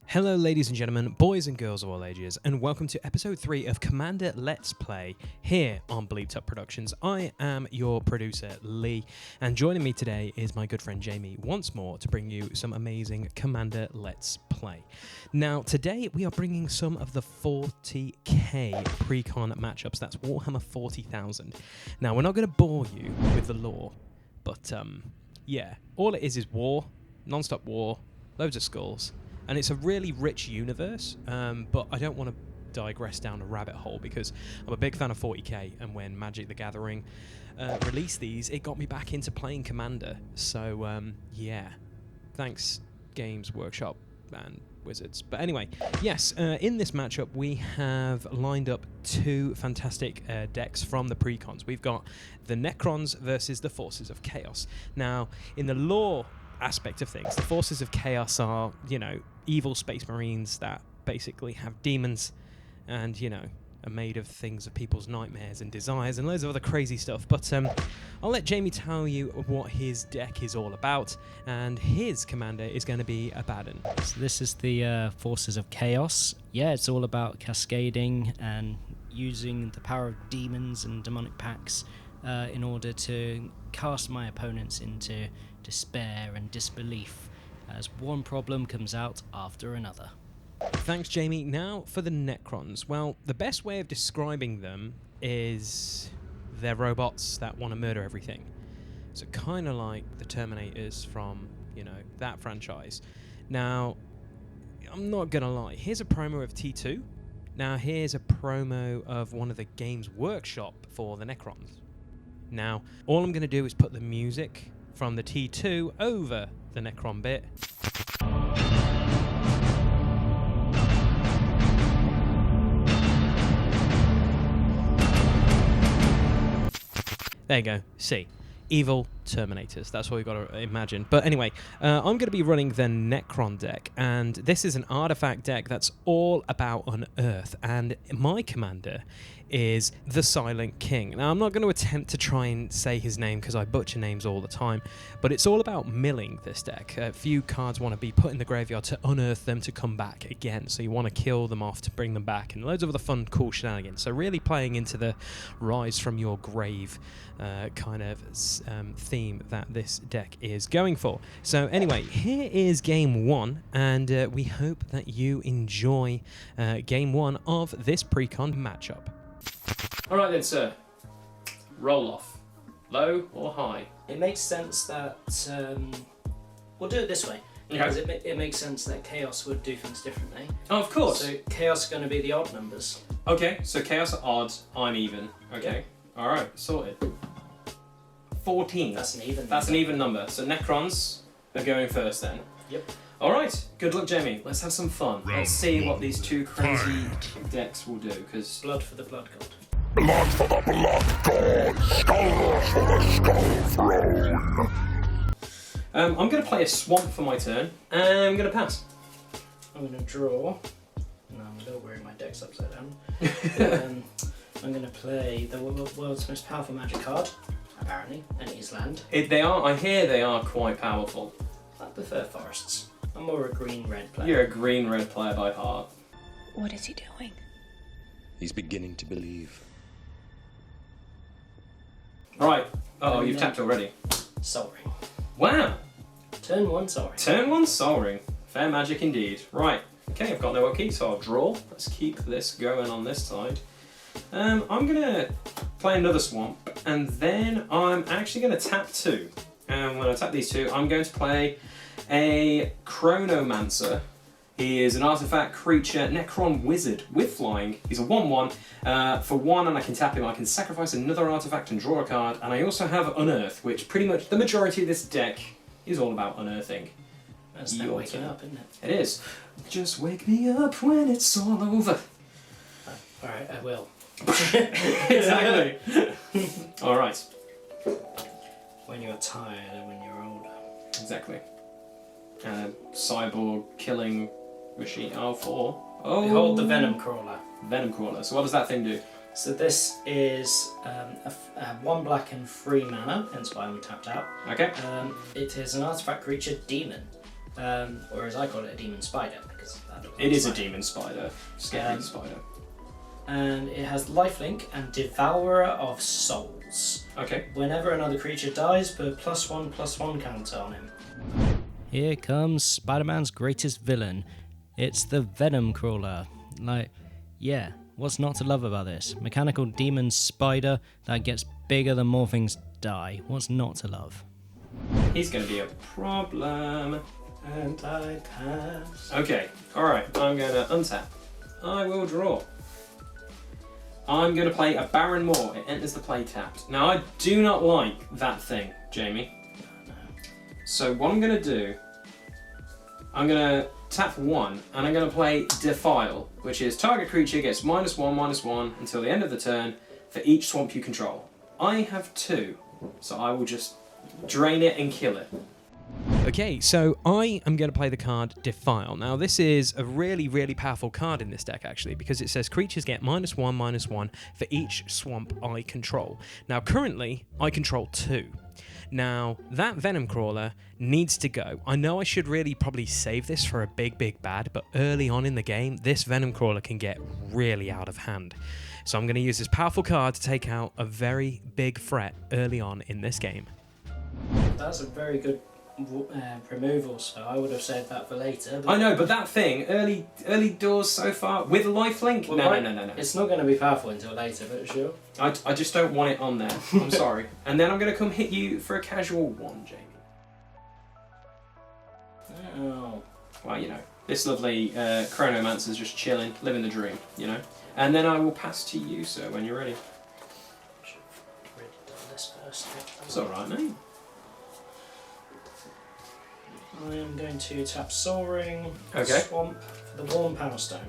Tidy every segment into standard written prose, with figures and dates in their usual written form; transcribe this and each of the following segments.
Hello ladies and gentlemen, boys and girls of all ages, and welcome to episode 3 of Commander Let's Play here on Bleeped Up Productions. I am your producer, Lee, and joining me today is my good friend Jamie once more to bring you some amazing Commander Let's Play. Now today we are bringing some of the 40K Precon matchups, that's Warhammer 40,000. Now we're not going to bore you with the lore, but yeah, all it is war, non-stop war, loads of skulls. And it's a really rich universe, but I don't want to digress down a rabbit hole because I'm a big fan of 40k, and when Magic the Gathering released these, it got me back into playing Commander. So, yeah, thanks Games Workshop and Wizards. But anyway, yes, in this matchup we have lined up two fantastic decks from the Precons. We've got the Necrons versus the Forces of Chaos. Now, in the lore aspect of things, the Forces of Chaos are, you know, evil space marines that basically have demons and, you know, are made of things of people's nightmares and desires and loads of other crazy stuff. But I'll let Jamie tell you what his deck is all about, and his commander is going to be Abaddon. So this is the Forces of Chaos. Yeah, it's all about cascading and using the power of demons and demonic pacts in order to cast my opponents into despair and disbelief as one problem comes out after another. Thanks, Jamie. Now for the Necrons. Well, the best way of describing them is they're robots that want to murder everything. So kind of like the Terminators from, you know, that franchise. Now, I'm not going to lie. Here's a promo of T2. Now, here's a promo of one of the Games Workshop for the Necrons. Now, all I'm going to do is put the music from the T2 over the Necron bit. There you go. See. Evil Terminators. That's what we've got to imagine. But anyway, I'm going to be running the Necron deck, and this is an artifact deck that's all about Unearth, and my commander is the Silent King. Now, I'm not going to attempt to try and say his name because I butcher names all the time, but it's all about milling this deck. A few cards want to be put in the graveyard to unearth them to come back again, so you want to kill them off to bring them back, and loads of other fun, cool shenanigans. So really playing into the rise from your grave kind of theme that this deck is going for. So anyway, here is game one, and we hope that you enjoy game one of this Precon matchup. Alright then, sir. Roll off. Low or high? It makes sense that we'll do it this way, because it makes sense that Chaos would do things differently. Oh, of course. So Chaos are going to be the odd numbers. Okay, so Chaos are odd, I'm even. Okay. Yeah. Alright, sorted. 14. That's an even number. That's an even number. So Necrons are going first then. Yep. Alright, good luck, Jamie. Let's have some fun. Let's see what these two crazy decks will do, because... Blood for the Blood God. Blood for the Blood God! Skull for the Skull Throne! I'm going to play a Swamp for my turn, and I'm going to pass. I'm going to draw. No, I'm still wearing my decks upside down. I'm going to play the world's most powerful magic card, apparently, and it is land. I hear they are quite powerful. I prefer forests. I'm more a green-red player. You're a green-red player by heart. What is he doing? He's beginning to believe. Right. Oh, you've tapped already. Sol Ring. Wow. Turn 1 Sol Ring. Turn 1 Sol Ring. Fair magic indeed. Right. Okay, I've got no key, so I'll draw. Let's keep this going on this side. I'm going to play another Swamp, and then I'm actually going to tap 2. And when I tap these two, I'm going to play a Chronomancer. He is an artifact creature, Necron Wizard with flying. He's a 1/1. For 1, and I can tap him, I can sacrifice another artifact and draw a card. And I also have Unearth, which pretty much the majority of this deck is all about unearthing. That's not waking up, isn't it? It is. Just wake me up when it's all over. Alright, I will. Exactly. Alright. When you're tired and when you're older. Exactly. Cyborg killing machine. Oh, 4. Oh. Behold the Venom Crawler. Venom Crawler. So what does that thing do? So this is 1 black and 3 mana, hence why I'm tapped out. Okay. It is an artifact creature demon, or as I call it, a demon spider, because that looks like It is a spider. demon spider. Scary spider. And it has lifelink and Devourer of Souls. Okay. Whenever another creature dies, put +1/+1 counter on him. Here comes Spider-Man's greatest villain. It's the Venom Crawler. Yeah, what's not to love about this? Mechanical demon spider that gets bigger the more things die. What's not to love? He's going to be a problem. And I pass. Okay, alright, I'm going to untap. I will draw. I'm going to play a Baron Moor. It enters the play tapped. Now, I do not like that thing, Jamie. So what I'm going to do, I'm going to tap 1, and I'm going to play Defile, which is target creature gets -1/-1 until the end of the turn for each swamp you control. I have 2, so I will just drain it and kill it. Okay, so I am going to play the card Defile. Now, this is a really, really powerful card in this deck, actually, because it says creatures get -1/-1 for each swamp I control. Now, currently, I control 2. Now, that Venom Crawler needs to go. I know I should really probably save this for a big, big bad, but early on in the game, this Venom Crawler can get really out of hand. So I'm going to use this powerful card to take out a very big threat early on in this game. That's a very good removal, so I would have saved that for later. I know, but that thing, early doors so far, with a lifelink? Well, No. It's not going to be powerful until later, but sure. I just don't want it on there. I'm sorry. And then I'm going to come hit you for a casual 1, Jamie. Oh. Well, you know, this lovely Chronomancer's just chilling, living the dream, you know. And then I will pass to you, sir, when you're ready. Should have really done this first. It's alright, mate. I am going to tap Soaring, Okay. Swamp for the Warm Power Stone.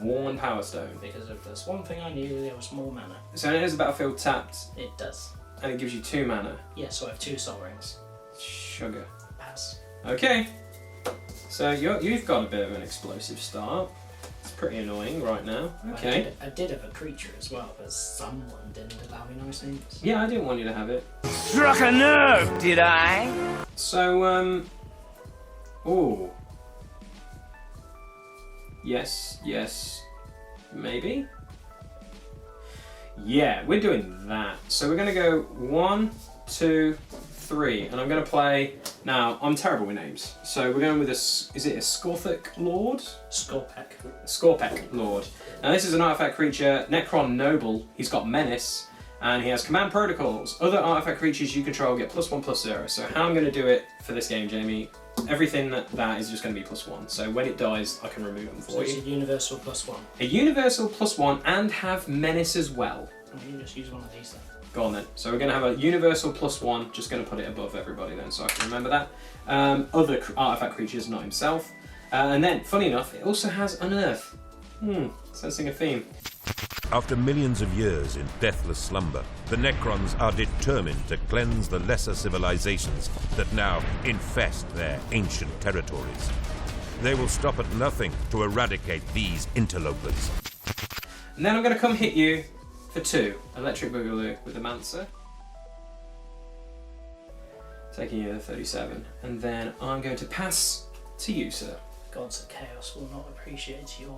Worn Power Stone. Because if there's one thing I knew, there was more mana. So it is a battlefield tapped, It does. and it gives you 2 mana. Yeah, so I have 2 Soarings. Sugar. Pass. Okay. So you've got a bit of an explosive start. It's pretty annoying right now. Okay. I did have a creature as well, but someone didn't allow me nice names. Yeah, I didn't want you to have it. Struck a nerve, did I? So, ooh. Yes, maybe? Yeah, we're doing that. So we're gonna go 1, 2, 3, and I'm gonna play, now, I'm terrible with names. So we're going with is it a Scorthic Lord? Scorpek. Scorpek Lord. Now this is an artifact creature, Necron Noble. He's got Menace, and he has Command Protocols. Other artifact creatures you control get +1/+0. So how I'm going to do it for this game, Jamie, everything that is just going to be +1. So when it dies, I can remove them So for it's a you. universal +1. A universal +1 and have Menace as well. And you can just use one of these then. Go on then. So we're going to have a universal +1, just going to put it above everybody then so I can remember that. Other artifact creatures, not himself. And then, funny enough, it also has Unearth. Sensing a theme. After millions of years in deathless slumber, the Necrons are determined to cleanse the lesser civilizations that now infest their ancient territories. They will stop at nothing to eradicate these interlopers. And then I'm going to come hit you for 2. Electric Boogaloo with the Mancer. Taking you to 37. And then I'm going to pass to you, sir. Gods of Chaos will not appreciate your...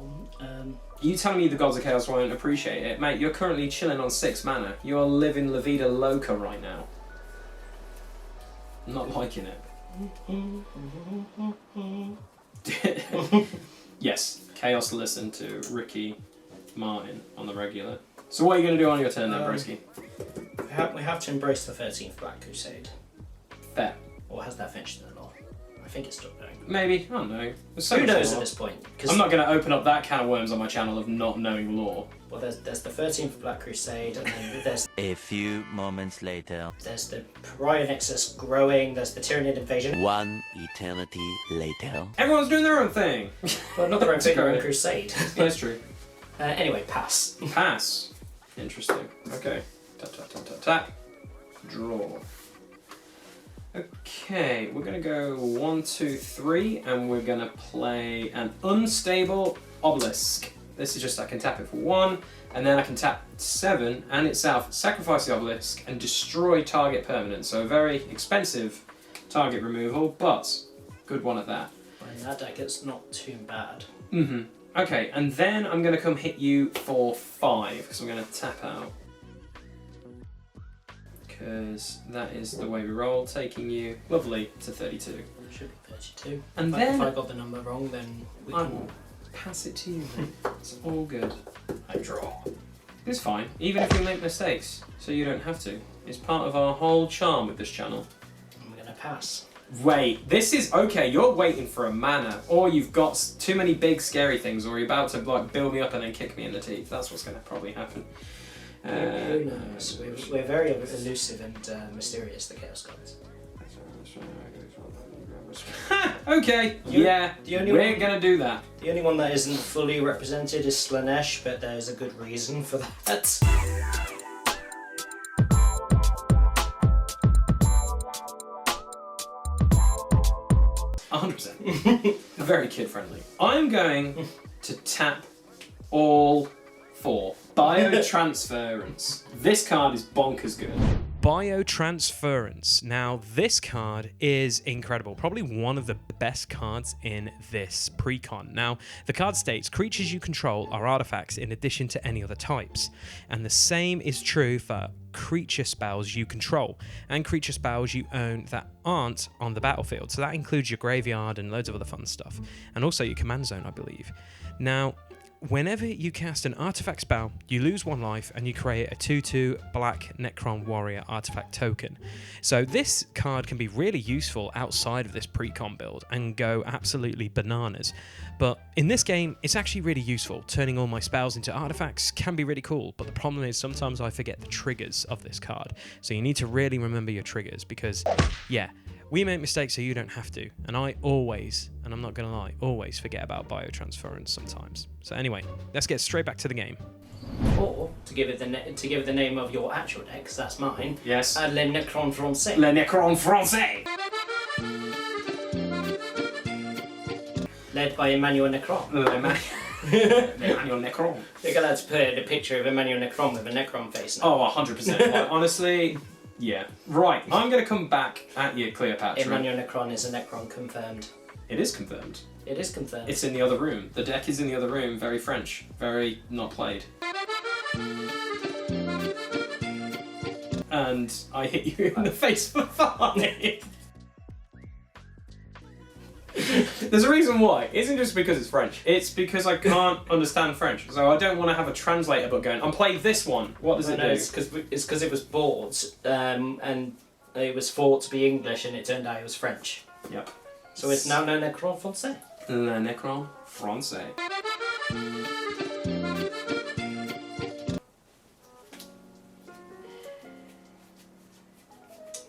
You telling me the Gods of Chaos won't appreciate it? Mate, you're currently chilling on 6 mana. You're living La Vida Loca right now. I'm not liking it. Yes, Chaos listened to Ricky Martin on the regular. So what are you going to do on your turn then, Broski? We have to embrace the 13th Black Crusade. Fair. Or has that finished in the law? I think it's still going. Maybe, I don't know. There's so Who much knows lore. at this point? I'm not going to open up that can of worms on my channel of not knowing lore. Well, there's the 13th Black Crusade, and then there's A few moments later. the Pariah Nexus growing, there's the Tyranid invasion. One eternity later. Everyone's doing their own thing. Well, not the right thing, Correct. the Crusade. That's true. Anyway, pass. Pass. Interesting. Okay. Tap, tap, tap, tap, tap. Draw. Okay, we're going to go 1, 2, 3, and we're going to play an Unstable Obelisk. This is just I can tap it for 1, and then I can tap 7 and itself, sacrifice the obelisk, and destroy target permanent. So a very expensive target removal, but good one at that. In that deck, it's not too bad. Okay, and then I'm going to come hit you for 5, because I'm going to tap out. Because that is the way we roll, taking you, lovely, to 32. It should be 32. And If I got the number wrong, then we I can... will pass it to you, mate. It's all good. I draw. It's fine, even if we make mistakes, so you don't have to. It's part of our whole charm with this channel. I'm going to pass. Wait, this is okay. You're waiting for a mana, or you've got too many big scary things, or you're about to like build me up and then kick me in the teeth. That's what's going to probably happen. Who knows? We're very elusive and mysterious, the Chaos Gods. Okay, the only we're one- gonna do that. The only one that isn't fully represented is Slanesh, but there's a good reason for that. 100%. Very kid friendly. I'm going to tap all 4. Biotransference. This card is bonkers good. Biotransference. Now, this card is incredible. Probably one of the best cards in this Precon. Now, the card states, creatures you control are artifacts in addition to any other types. And the same is true for creature spells you control and creature spells you own that aren't on the battlefield. So that includes your graveyard and loads of other fun stuff. And also your command zone, I believe. Now, whenever you cast an artifact spell, you lose 1 life and you create a 2/2 black Necron Warrior artifact token. So this card can be really useful outside of this Precon build and go absolutely bananas. But in this game, it's actually really useful. Turning all my spells into artifacts can be really cool, but the problem is sometimes I forget the triggers of this card. So you need to really remember your triggers because, yeah, we make mistakes so you don't have to, and I always, and I'm not gonna lie, always forget about biotransference sometimes. So anyway, let's get straight back to the game. Or, to give it the name of your actual deck, 'cause that's mine, Yes. Le Necron Français. Le Necron Français! Led by Emmanuel Necron. Emmanuel Necron. They're gonna have to put a picture of Emmanuel Necron with a Necron face now. Oh, 100%. Like, honestly, yeah. Right, I'm gonna come back at you, Cleopatra. Emmanuel Necron is a Necron confirmed. It is confirmed. It is confirmed. It's in the other room. The deck is in the other room. Very French. Very not played. And I hit you in the face for 5. There's a reason why. It isn't just because it's French. It's because I can't understand French. So I don't want to have a translator book going, I'm playing this one. What does it do? It's because it was bought, and it was thought to be English, and it turned out it was French. Yep. So it's now Le Necron Français. Le Necron Français.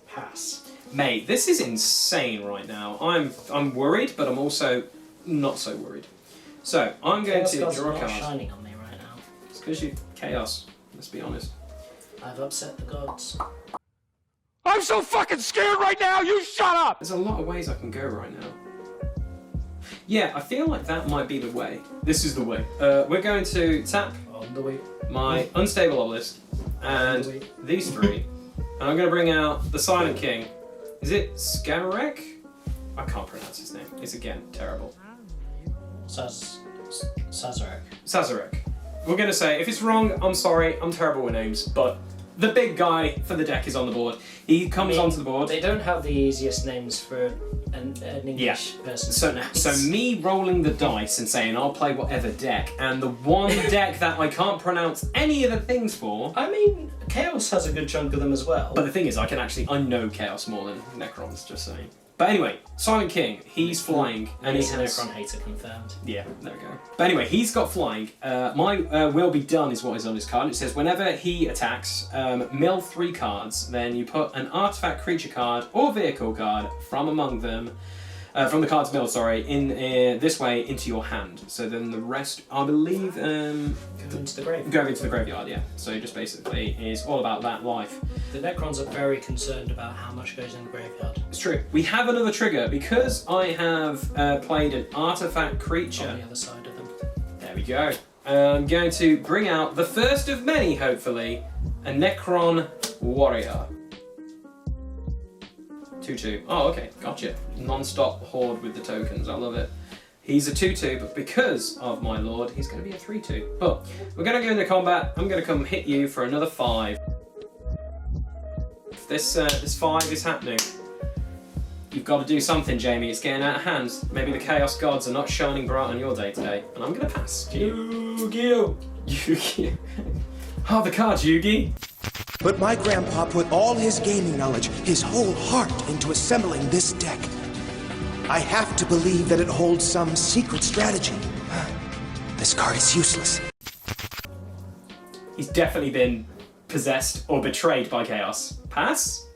Pass. Mate, this is insane right now. I'm worried, but I'm also not so worried. So I'm going to Chaos draw a God's not card. shining on me right now. It's because you chaos. Let's be honest. I've upset the gods. I'm so fucking scared right now, you shut up! There's a lot of ways I can go right now. Yeah, I feel like that might be the way. This is the way. We're going to tap On the way. my unstable obelisk and these 3. And I'm going to bring out the Silent King. Is it Skamarek? I can't pronounce his name. It's again terrible. Sazarek. Sazarek. We're going to say, if it's wrong, I'm sorry, I'm terrible with names, but the big guy for the deck is on the board. He comes onto the board. They don't have the easiest names for an English person to pronounce. So me rolling the dice and saying I'll play whatever deck, and the one deck that I can't pronounce any of the things for. I mean, Chaos has a good chunk of them as well. But the thing is, I know Chaos more than Necrons, just saying. But anyway, Silent King, he's flying, and he's he a has... Necron hater confirmed. Yeah, there we go. But anyway, he's got flying. My will be done is what is on his card. It says whenever he attacks, mill 3 cards, then you put an artifact creature card or vehicle card from among them, from the cards milled, sorry, in this way into your hand. So then the rest, I believe, Go into the grave. go into the graveyard, yeah. So just basically is all about that life. The Necrons are very concerned about how much goes in the graveyard. It's true. We have another trigger because I have played an artifact creature. On the other side of them. There we go. I'm going to bring out the first of many, hopefully, a Necron Warrior. 2/2. Oh, okay, gotcha. Non-stop horde with the tokens. I love it. He's a 2/2, but because of my lord, he's going to be a 3/2. But we're going to go into combat. I'm going to come hit you for another 5. If this 5 is happening, you've got to do something, Jamie. It's getting out of hand. Maybe the Chaos Gods are not shining bright on your day today, and I'm going to pass. Yu-Gi-Oh! Yu-Gi-Oh! Oh, the cards, Yugi! But my grandpa put all his gaming knowledge, his whole heart, into assembling this deck. I have to believe that it holds some secret strategy. This card is useless. He's definitely been possessed or betrayed by Chaos. Pass?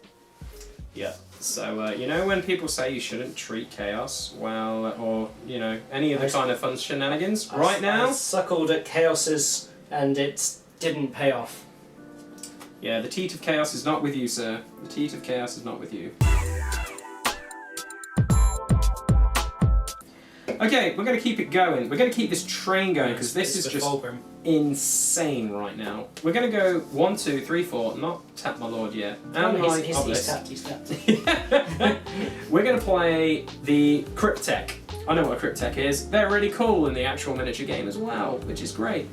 Yeah. So, you know when people say you shouldn't treat Chaos well, or, you know, any of the kind of fun shenanigans? Right now? I suckled at Chaos's and it didn't pay off. Yeah, the teat of Chaos is not with you, sir. The teat of Chaos is not with you. Okay, we're going to keep it going. We're going to keep this train going because this is just insane right now. We're going to go 1, 2, 3, 4. Not tap my lord yet. And my obelisk. He's tapped. We're going to play the Cryptek. I know what a Cryptek is. They're really cool in the actual miniature game as well, which is great.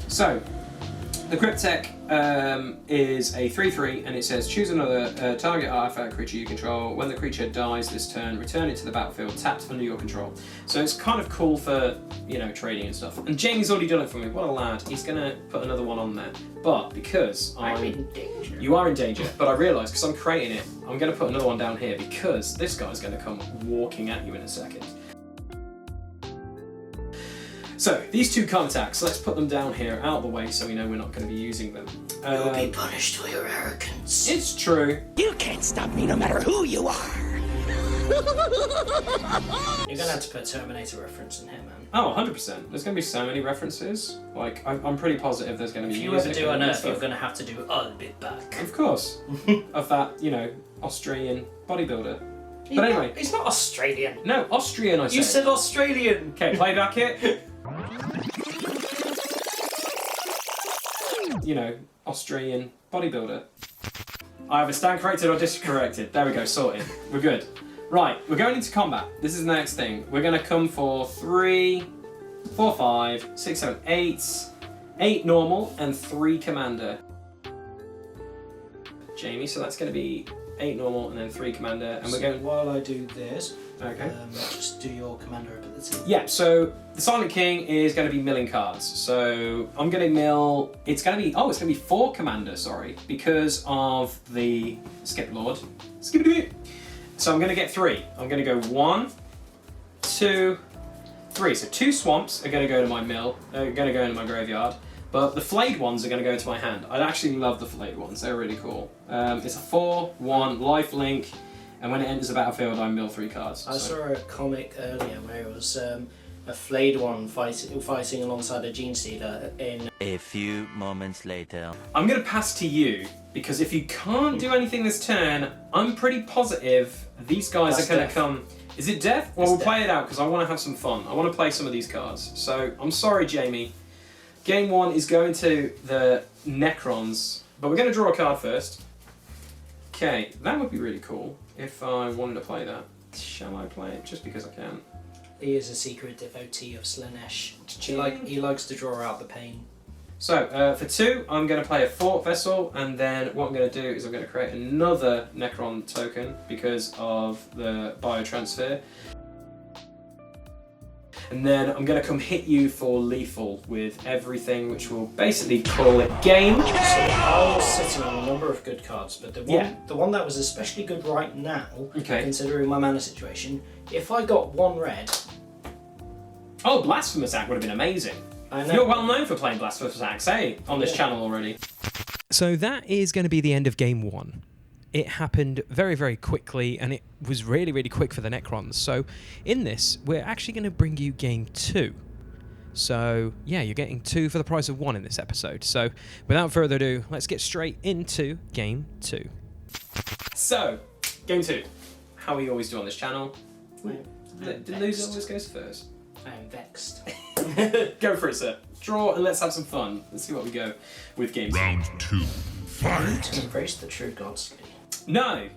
So, the Cryptek is a 3/3, and it says choose another target artifact creature you control. When the creature dies this turn, return it to the battlefield, tapped under your control. So it's kind of cool for, you know, trading and stuff. And Jamie's already done it for me. What a lad. He's going to put another one on there. But because I'm in danger. You are in danger, but I realise, because I'm creating it, I'm going to put another one down here because this guy's going to come walking at you in a second. So, these 2 card attacks, let's put them down here, out of the way, so we know we're not going to be using them. You'll be punished for your arrogance. It's true. You can't stop me no matter who you are. You're going to have to put a Terminator reference in here, man. Oh, 100%. There's going to be so many references. Like, I'm pretty positive there's going to be If you music ever do and Unearth, stuff. you're going to have to do I'll be back. Of course. Of that, you know, Austrian bodybuilder. But anyway. He's not Australian. No, Austrian, I said. You said Australian. Okay, play back it. You know, Austrian bodybuilder. I have a stand corrected or discorrected. There we go, sorted. We're good. Right, we're going into combat. This is the next thing. We're going to come for 3, 4, 5, 6, 7, 8. 8 normal and 3 commander. Jamie, so that's going to be 8 normal and then 3 commander. And we're going. While I do this, okay. Just do your commander ability. Yeah, so the Silent King is going to be milling cards. So I'm going to mill. It's going to be 4 commander, sorry, because of the Skip Lord. Skip-a-doo. So I'm going to get 3. I'm going to go 1, 2, 3. So 2 swamps are going to go to my mill. They're going to go into my graveyard. But the flayed ones are going to go into my hand. I actually love the flayed ones. They're really cool. It's a 4/1 lifelink, and when it enters the battlefield, I mill 3 cards. I saw a comic earlier where it was a flayed one fighting alongside a Gene Stealer in. A few moments later. I'm going to pass to you, because if you can't do anything this turn, I'm pretty positive these guys are going to come. Is it death? Well, we'll play it out, because I want to have some fun. I want to play some of these cards. So, I'm sorry, Jamie. Game 1 is going to the Necrons, but we're going to draw a card first. Okay, that would be really cool if I wanted to play that. Shall I play it? Just because I can. He is a secret devotee of Slanesh. He likes to draw out the pain. So, for 2, I'm going to play a Fort Vessel, and then what I'm going to do is I'm going to create another Necron token because of the biotransfer. And then I'm going to come hit you for lethal with everything, which will basically call it game. So I was sitting on a number of good cards, but the one that was especially good right now, considering my mana situation, if I got 1 red... Oh, Blasphemous Act would have been amazing. I know. You're well known for playing Blasphemous Acts, eh? On this channel already. So that is going to be the end of game 1. It happened very, very quickly, and it was really, really quick for the Necrons. So in this, we're actually going to bring you game 2. So yeah, you're getting 2 for the price of 1 in this episode. So without further ado, let's get straight into game 2. So, game 2. How we always do on this channel. The loser always goes first. I am vexed. Go for it, sir. draw and let's have some fun. Let's see what we go with games. Round 2. Fight! To embrace the true gods. No.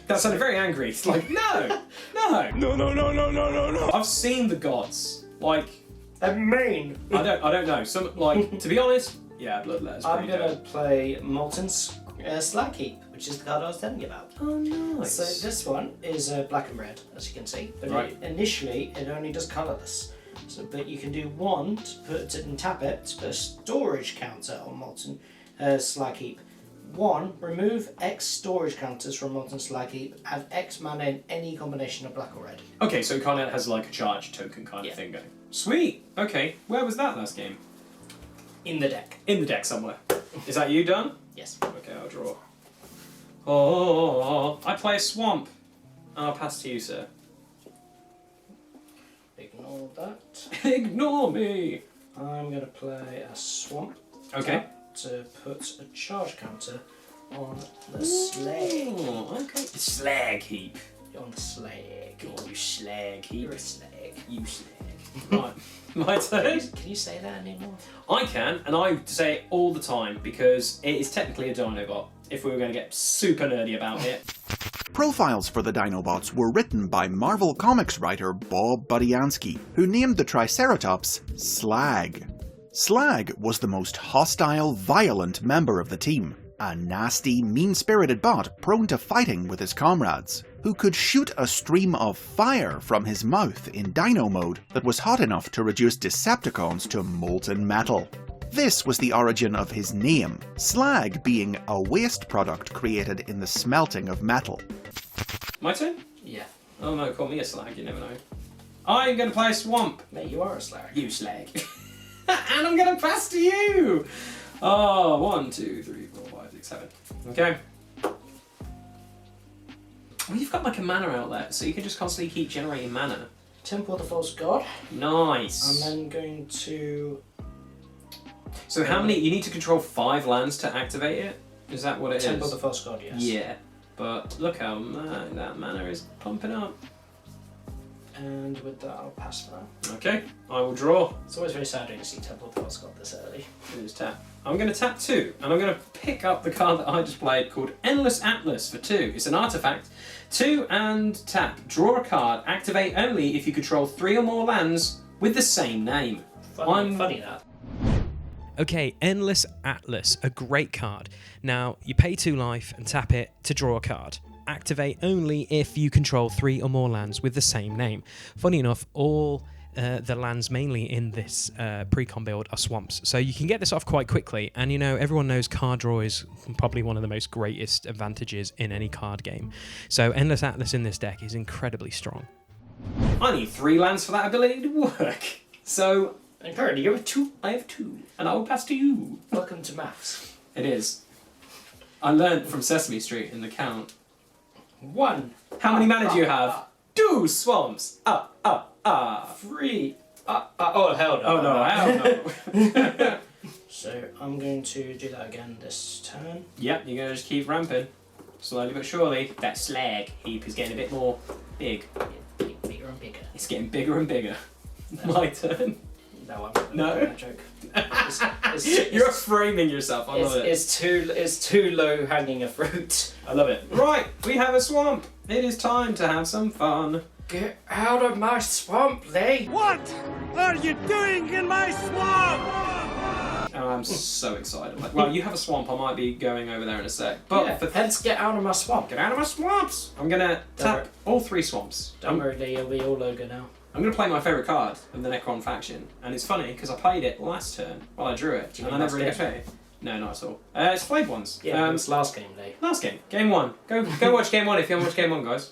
That sounded very angry. It's like, no! No! No. I've seen the gods. Like, I mean, I don't know. Some, like, to be honest, yeah, Bloodletter's I'm pretty gonna dope. play Molten Slag Heap, which is the card I was telling you about. Oh, nice. So this one is black and red, as you can see. But Right. initially, it only does colourless. So, but you can do one to put it and tap it to put a storage counter on Molten Slag Heap. 1. Remove X storage counters from Molten Slag Heap. Add X mana in any combination of black or red. Okay, so it kind of has like a charge token kind of thing going. Sweet. Okay, where was that last game? In the deck. In the deck somewhere. Is that you done? Yes. Okay, I'll draw. Oh, I play a swamp. I'll pass to you, sir. Ignore that. Ignore me. I'm going to play a swamp. Okay. To put a charge counter on the slag. Oh, okay. Slag heap. On the slag. Oh, you slag heap. You're a slag. You slag. Right. My turn. Can you say that anymore? I can, and I say it all the time because it is technically a Dinobot. If we were going to get super nerdy about it. Profiles for the Dinobots were written by Marvel Comics writer Bob Budiansky, who named the Triceratops Slag. Slag was the most hostile, violent member of the team, a nasty, mean-spirited bot prone to fighting with his comrades, who could shoot a stream of fire from his mouth in Dino mode that was hot enough to reduce Decepticons to molten metal. This was the origin of his name, slag being a waste product created in the smelting of metal. My turn? Yeah. Oh no, call me a slag, you never know. I'm going to play a swamp. Mate, you are a slag. You slag. And I'm going to pass to you. Oh, 1, 2, 3, 4, 5, 6, 7. Okay. Well, you've got like a mana outlet, so you can just constantly keep generating mana. Temple of the False God. Nice. I'm then going to... So how many? You need to control 5 lands to activate it? Is that what it is? Temple of the False God, yes. Yeah. But look how that mana is pumping up. And with that, I'll pass for now. Okay, I will draw. It's always very sad to see Temple of the False God this early. It is tap. I'm going to tap 2, and I'm going to pick up the card that I just played called Endless Atlas for 2. It's an artifact. 2 and tap. Draw a card. Activate only if you control 3 or more lands with the same name. Funny that. Okay, Endless Atlas, a great card. Now, you pay 2 life and tap it to draw a card. Activate only if you control 3 or more lands with the same name. Funny enough, all the lands mainly in this Precon build are swamps, so you can get this off quite quickly, and you know, everyone knows card draw is probably one of the most greatest advantages in any card game. So Endless Atlas in this deck is incredibly strong. I need 3 lands for that ability to work. So, And currently, you have 2. I have 2, and I will pass to you. Welcome to maths. It is. I learned from Sesame Street in the count. 1. How many mana do you have? 2 swamps. 3. Oh, hell no. Oh no, hell no. So, I'm going to do that again this turn. Yep, you're going to just keep ramping. Slowly but surely. That slag heap is getting a bit more big. Bigger and bigger. It's getting bigger and bigger. My turn. No, I'm not No. that joke. You're framing yourself. I love it. It's too low hanging a fruit. I love it. Right, we have a swamp. It is time to have some fun. Get out of my swamp, Lee! What are you doing in my swamp? Oh, I'm so excited. Like, well, you have a swamp. I might be going over there in a sec. But Yeah, hence get out of my swamp. get out of my swamps. I'm gonna tap all 3 swamps. Don't worry, Lee, you'll be all ogre now. I'm going to play my favourite card of the Necron faction, and it's funny because I played it last turn while I drew it, Do you and I mean never really last game? played it. No, not at all. It's Flayed Ones. Yeah, it was last game, Lee. Last game. Game 1. Go watch Game 1 if you haven't watched Game 1, guys.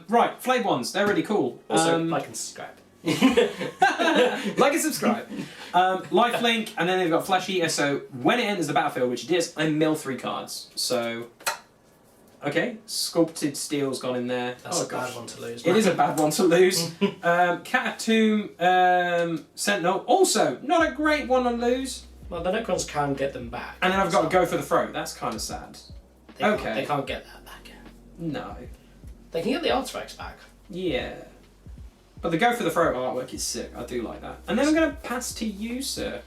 Right, Flayed Ones. They're really cool. Also, like and subscribe. Like and subscribe. Lifelink, and then they've got Flesh Eater, so when it enters the battlefield, which it is, I mill 3 cards. So, okay, Sculpted Steel's gone in there. That's a bad one to lose. It is a bad one to lose. Cat Tomb, Sentinel, also not a great one to lose. Well, the Necrons can get them back. And then I've got to go for the throat. That's kind of sad. They can't get that back. No. They can get the artifacts back. Yeah. But the Go for the Throat artwork is sick. I do like that. And then I'm going to pass to you, sir.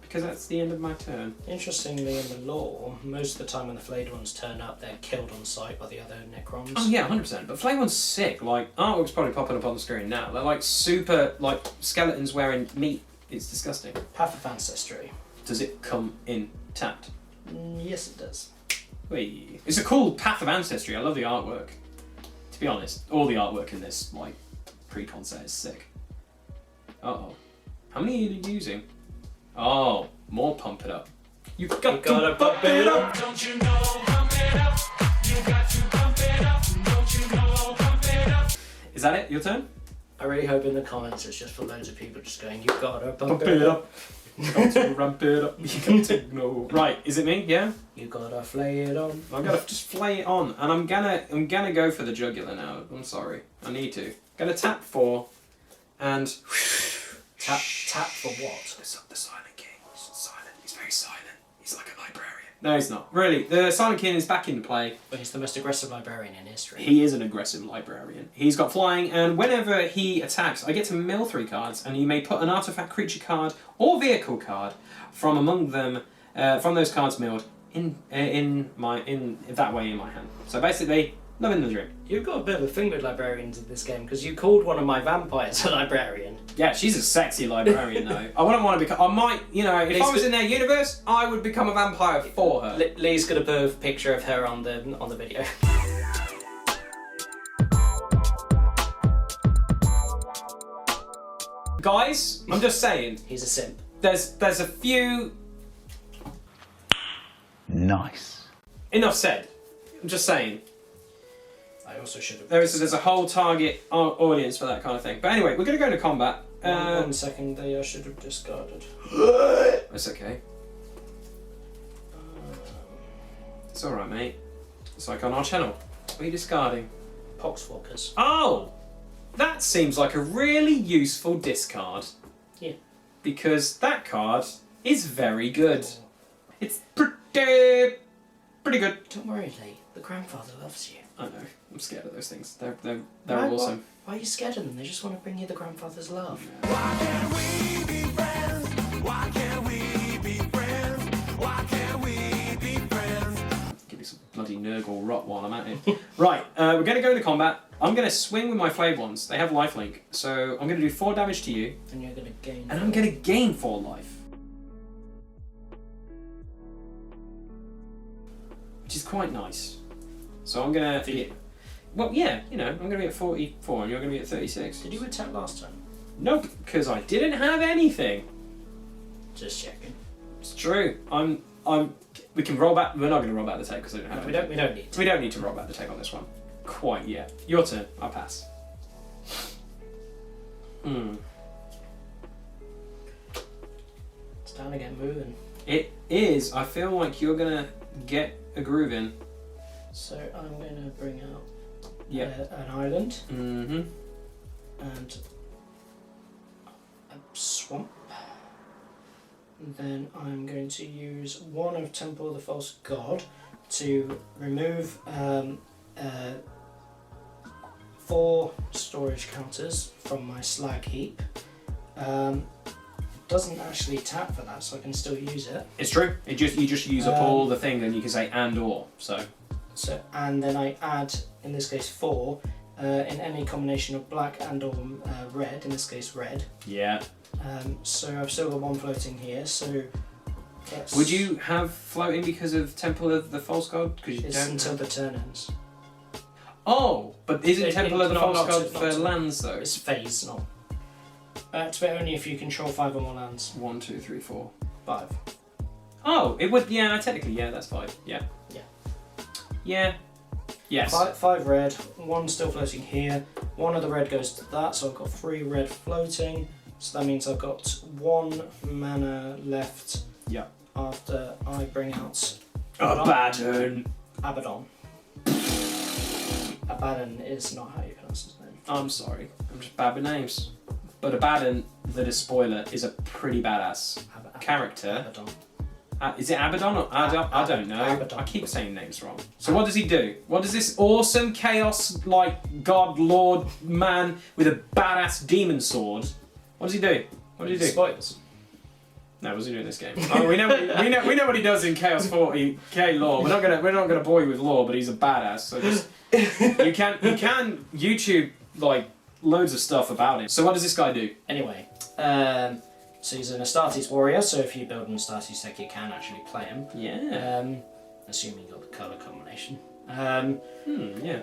Because that's the end of my turn. Interestingly, in the lore, most of the time when the flayed ones turn up, they're killed on sight by the other Necrons. Oh yeah, 100%. But Flame One's sick. Like, artwork's probably popping up on the screen now. They're like super, like, skeletons wearing meat. It's disgusting. Path of Ancestry. Does it come in tapped? Yes, it does. Whee. It's a cool Path of Ancestry. I love the artwork. To be honest, all the artwork in this, like, Precon set is sick. Uh-oh. How many are you using? Oh, more Pump It Up. You gotta pump it up. Don't you know, pump it up. You got to pump it up. Don't you know, pump it up. Is that it? Your turn? I really hope in the comments it's just for loads of people just going, you gotta pump it up. You got to ramp it up. You got to know. Right, is it me? Yeah? You gotta flay it on. I've gotta just flay it on. And I'm gonna go for the jugular now. I'm sorry. I need to. Gonna tap 4 and tap for what? The Silent King. He's silent. He's very silent. He's like a librarian. No, he's not. Really, the Silent King is back in play. But he's the most aggressive librarian in history. He is an aggressive librarian. He's got flying, and whenever he attacks, I get to mill 3 cards, and you may put an artifact creature card or vehicle card from among them, from those cards milled in that way in my hand. So basically, living the dream. You've got a bit of a thing with librarians in this game because you called one of my vampires a librarian. Yeah, she's a sexy librarian though. I wouldn't want to become. I might, you know, if I was in their universe, I would become a vampire for her. Lee's gonna put a picture of her on the video. Guys, I'm just saying. He's a simp. There's a few. Nice. Enough said. I'm just saying. I also should have. There's a whole target audience for that kind of thing. But anyway, we're going to go into combat. One second, I should have discarded. That's okay. It's alright, mate. It's like on our channel. What are you discarding? Poxwalkers. Oh! That seems like a really useful discard. Yeah. Because that card is very good. It's pretty good. Don't worry, Lee. The grandfather loves you. I know. I'm scared of those things. They're awesome. Why are you scared of them? They just want to bring you the grandfather's love. Why can't we be friends? Why can't we be friends? Why can't we be friends? Give me some bloody Nurgle rot while I'm at it. Right, we're going to go into combat. I'm going to swing with my flayed ones. They have lifelink. So I'm going to do 4 damage to you. And you're going to gain. And I'm going to gain 4 life. Which is quite nice. So I'm going to be... Well, yeah, you know, I'm going to be at 44 and you're going to be at 36. Did you attack last time? Nope, because I didn't have anything. Just checking. It's true. We can roll back... We're not going to roll back the tape because I don't have anything. We don't need to. We don't need to roll back the tape on this one. Quite yet. Your turn. I'll pass. It's time to get moving. It is. I feel like you're going to get a groove in. So I'm going to bring out an island. Mm-hmm. And a swamp. And then I'm going to use one of Temple of the False God to remove 4 storage counters from my slag heap. It doesn't actually tap for that, so I can still use it. It's true. You just use up all the thing, and you can say and or. So and then I add, in this case 4, in any combination of black and or red. In this case red. Yeah. So I've still got 1 floating here. So that's... Would you have floating because of Temple of the False God? Because you it's don't until have... the turn ends. Oh, but isn't Temple of the False God for not lands though? It's phase, not. It's only if you control 5 or more lands. 1, 2, 3, 4, 5. Oh, it would. Yeah, technically, yeah, that's 5. Yeah. Yeah. Yeah. Yes. 5 red. 1 still floating here. 1 of the red goes to that, so I've got 3 red floating. So that means I've got 1 mana left. Yeah. After I bring out Abaddon. Abaddon. Abaddon is not how you pronounce his name. I'm sorry. I'm just bad with names. But Abaddon, the Despoiler, is a pretty badass character. Abaddon. Is it Abaddon or I don't know. Abaddon. I keep saying names wrong. So what does he do? What does this awesome chaos god lord man with a badass demon sword? What does he do? What does he do? Spoils. No, what's he doing in this game? Oh, we know what he does in Chaos 40K lore. We're not gonna bore you with lore, but he's a badass. So just you can YouTube like loads of stuff about him. So what does this guy do? Anyway, so he's an Astartes warrior. So if you build an Astartes deck, you can actually play him. Yeah. Assuming you got the color combination. Yeah.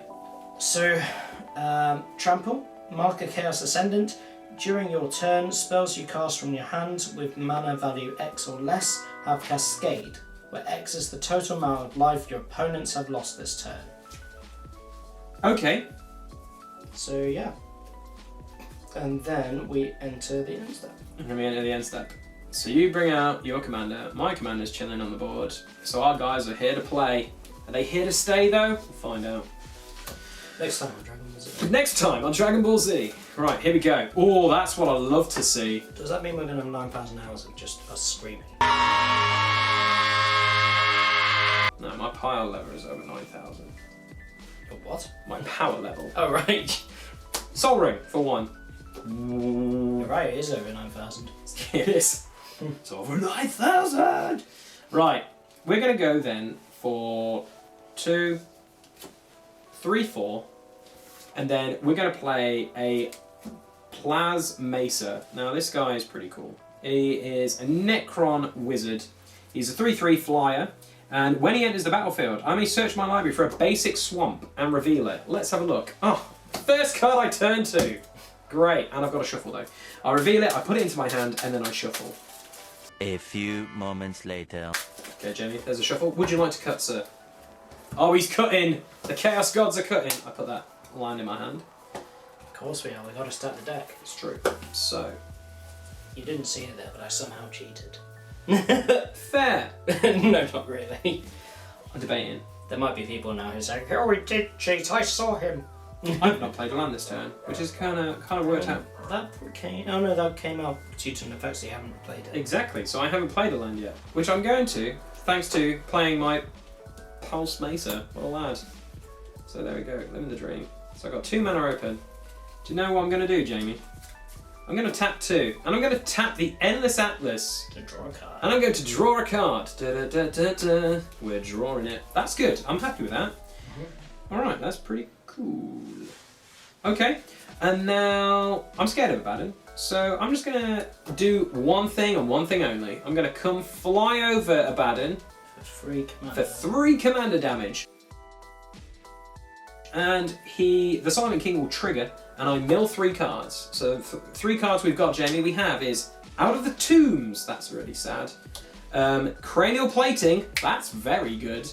So, trample, mark a Chaos Ascendant. During your turn, spells you cast from your hand with mana value X or less have Cascade, where X is the total amount of life your opponents have lost this turn. Okay. So yeah. And then we enter the end step. And then we enter the end step. So you bring out your commander. My commander's chilling on the board. So our guys are here to play. Are they here to stay though? We'll find out. Next time on Dragon Ball Z. Next time on Dragon Ball Z. Right, here we go. Oh, that's what I love to see. Does that mean we're going to have 9,000 hours of just us screaming? No, my power level is over 9,000. Your what? My power level. Oh, right. Soul Ring, for one. You're right, it is over 9,000. It is. It's over 9,000! Right, we're going to go then for 2, 3, 4, and then we're going to play a Plaz Mesa. Now this guy is pretty cool. He is a Necron wizard. He's a 3/3 flyer, and when he enters the battlefield, I may search my library for a basic swamp and reveal it. Let's have a look. Oh, first card I turn to. Great, and I've got to shuffle though. I reveal it, I put it into my hand, and then I shuffle. A few moments later. Okay, Jamie, there's a shuffle. Would you like to cut, sir? Oh, he's cutting! The Chaos Gods are cutting! I put that line in my hand. Of course we are, we got to start the deck. It's true. So. You didn't see it there, but I somehow cheated. Fair! No, not really. I'm debating. There might be people now who say, oh, he did cheat, I saw him. I've not played a land this turn, which is kind of worked out. That came. Oh no, that came out due to an effect, so you haven't played it. Exactly. So I haven't played a land yet, which I'm going to, thanks to playing my Pulse Mesa. What a lad! So there we go, living the dream. So I've got 2 mana open. Do you know what I'm going to do, Jamie? I'm going to tap 2, and I'm going to tap the Endless Atlas to draw a card. And I'm going to draw a card. Da, da, da, da, da. We're drawing it. That's good. I'm happy with that. All right, that's pretty cool. Okay, and now I'm scared of Abaddon, so I'm just gonna do one thing and one thing only. I'm gonna come fly over Abaddon for 3 commander damage, and the Silent King will trigger, and I mill 3 cards. So 3 cards we've got, Jamie. We have is Out of the Tombs. That's really sad. Cranial Plating. That's very good.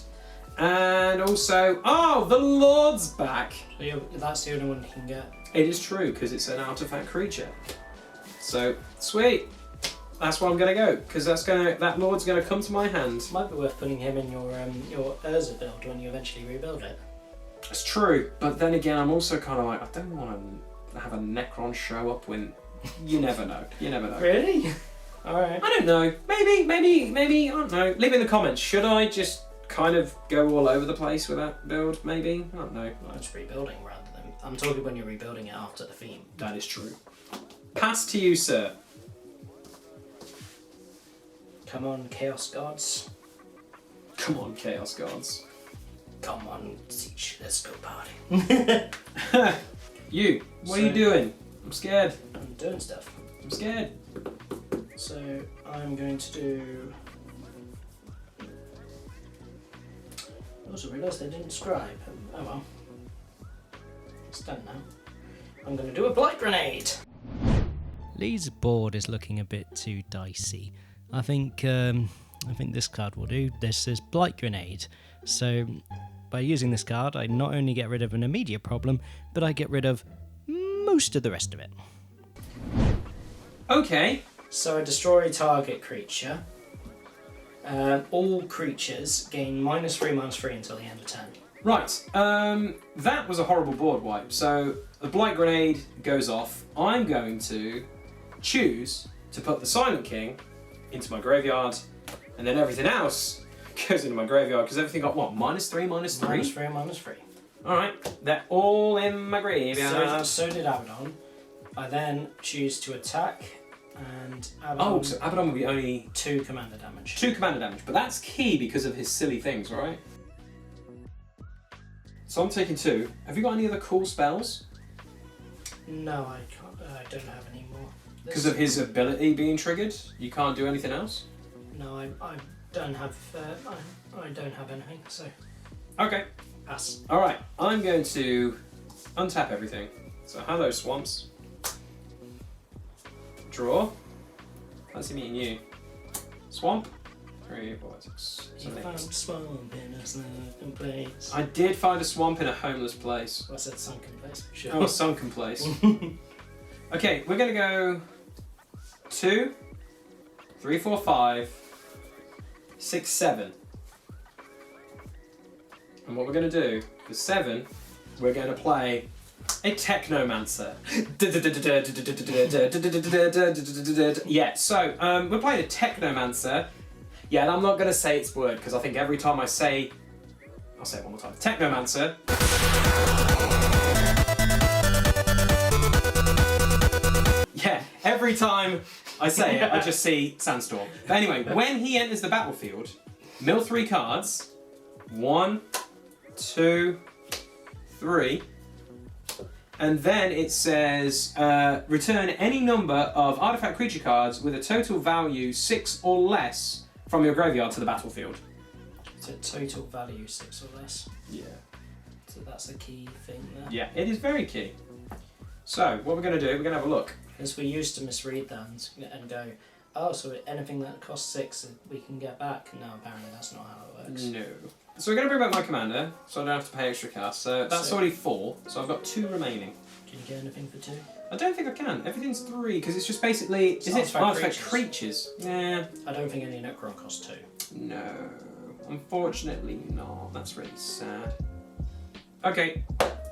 And also, oh, the Lord's back. So that's the only one you can get. It is true, because it's an artifact creature. So, sweet. That's where I'm going to go, because that Lord's going to come to my hand. Might be worth putting him in your Urza build when you eventually rebuild it. It's true, but then again, I'm also kind of like, I don't want to have a Necron show up when... You never know. You never know. Really? Alright. I don't know. Maybe, I don't know. Leave in the comments. Should I just kind of go all over the place with that build, maybe? I don't know. Well, it's rebuilding rather than... I'm talking when you're rebuilding it after the theme. That is true. Pass to you, sir. Come on, Chaos Gods. Come on, Chaos Gods. Come on, Siege. Let's go party. You, what are you doing? I'm scared. I'm doing stuff. I'm scared. So, I'm going to do... I also realised I didn't describe. Oh well. It's done now. I'm going to do a Blight Grenade! Lee's board is looking a bit too dicey. I think this card will do. This is Blight Grenade. So, by using this card, I not only get rid of an immediate problem, but I get rid of most of the rest of it. Okay. So I destroy target creature. All creatures gain -3/-3 until the end of turn. Right. That was a horrible board wipe. So the Blight Grenade goes off. I'm going to choose to put the Silent King into my graveyard And then everything else goes into my graveyard because everything got what? -3, -3? -3, -3. Alright, they're all in my graveyard. So did Abaddon. I then choose to attack, and Abaddon... Oh, so Abaddon will be only 2 commander damage. 2 commander damage, but that's key because of his silly things, right? So I'm taking 2. Have you got any other cool spells? No, I can't. I don't have any more. Because of his ability being triggered, you can't do anything else? No, I don't have. I don't have anything. So. Okay. Pass. All right. I'm going to untap everything. So hello, swamps. Draw. Fancy meeting you. Swamp. 3, 4, 6, 7, 8. Swamp in a sunken place. I did find a swamp in a homeless place. I said sunken place. Sure. Oh, sunken place. Okay, we're gonna go 2, 3, 4, 5, 6, 7. And what we're gonna do for 7, we're gonna play a Technomancer. Yeah, so we're playing a Technomancer. Yeah, and I'm not gonna say its word because I think every time I'll say it one more time. Technomancer. Yeah, every time I say it, I just see Sandstorm. But anyway, when he enters the battlefield, mill 3 cards. 1, 2, 3. And then it says, return any number of artifact creature cards with a total value 6 or less from your graveyard to the battlefield. So total value 6 or less. Yeah. So that's a key thing there. Yeah, it is very key. So, what we're going to do, we're going to have a look. Because we used to misread that and go, oh, so anything that costs 6 we can get back. No, apparently that's not how it works. No. So we're going to bring back my commander, so I don't have to pay extra cash. So that's already 4, so I've got 2 remaining. Can you get anything for 2? I don't think I can. Everything's 3, because it's just basically... Is it artifact creatures? Yeah. I don't think any Necron costs 2. No. Unfortunately not. That's really sad. Okay.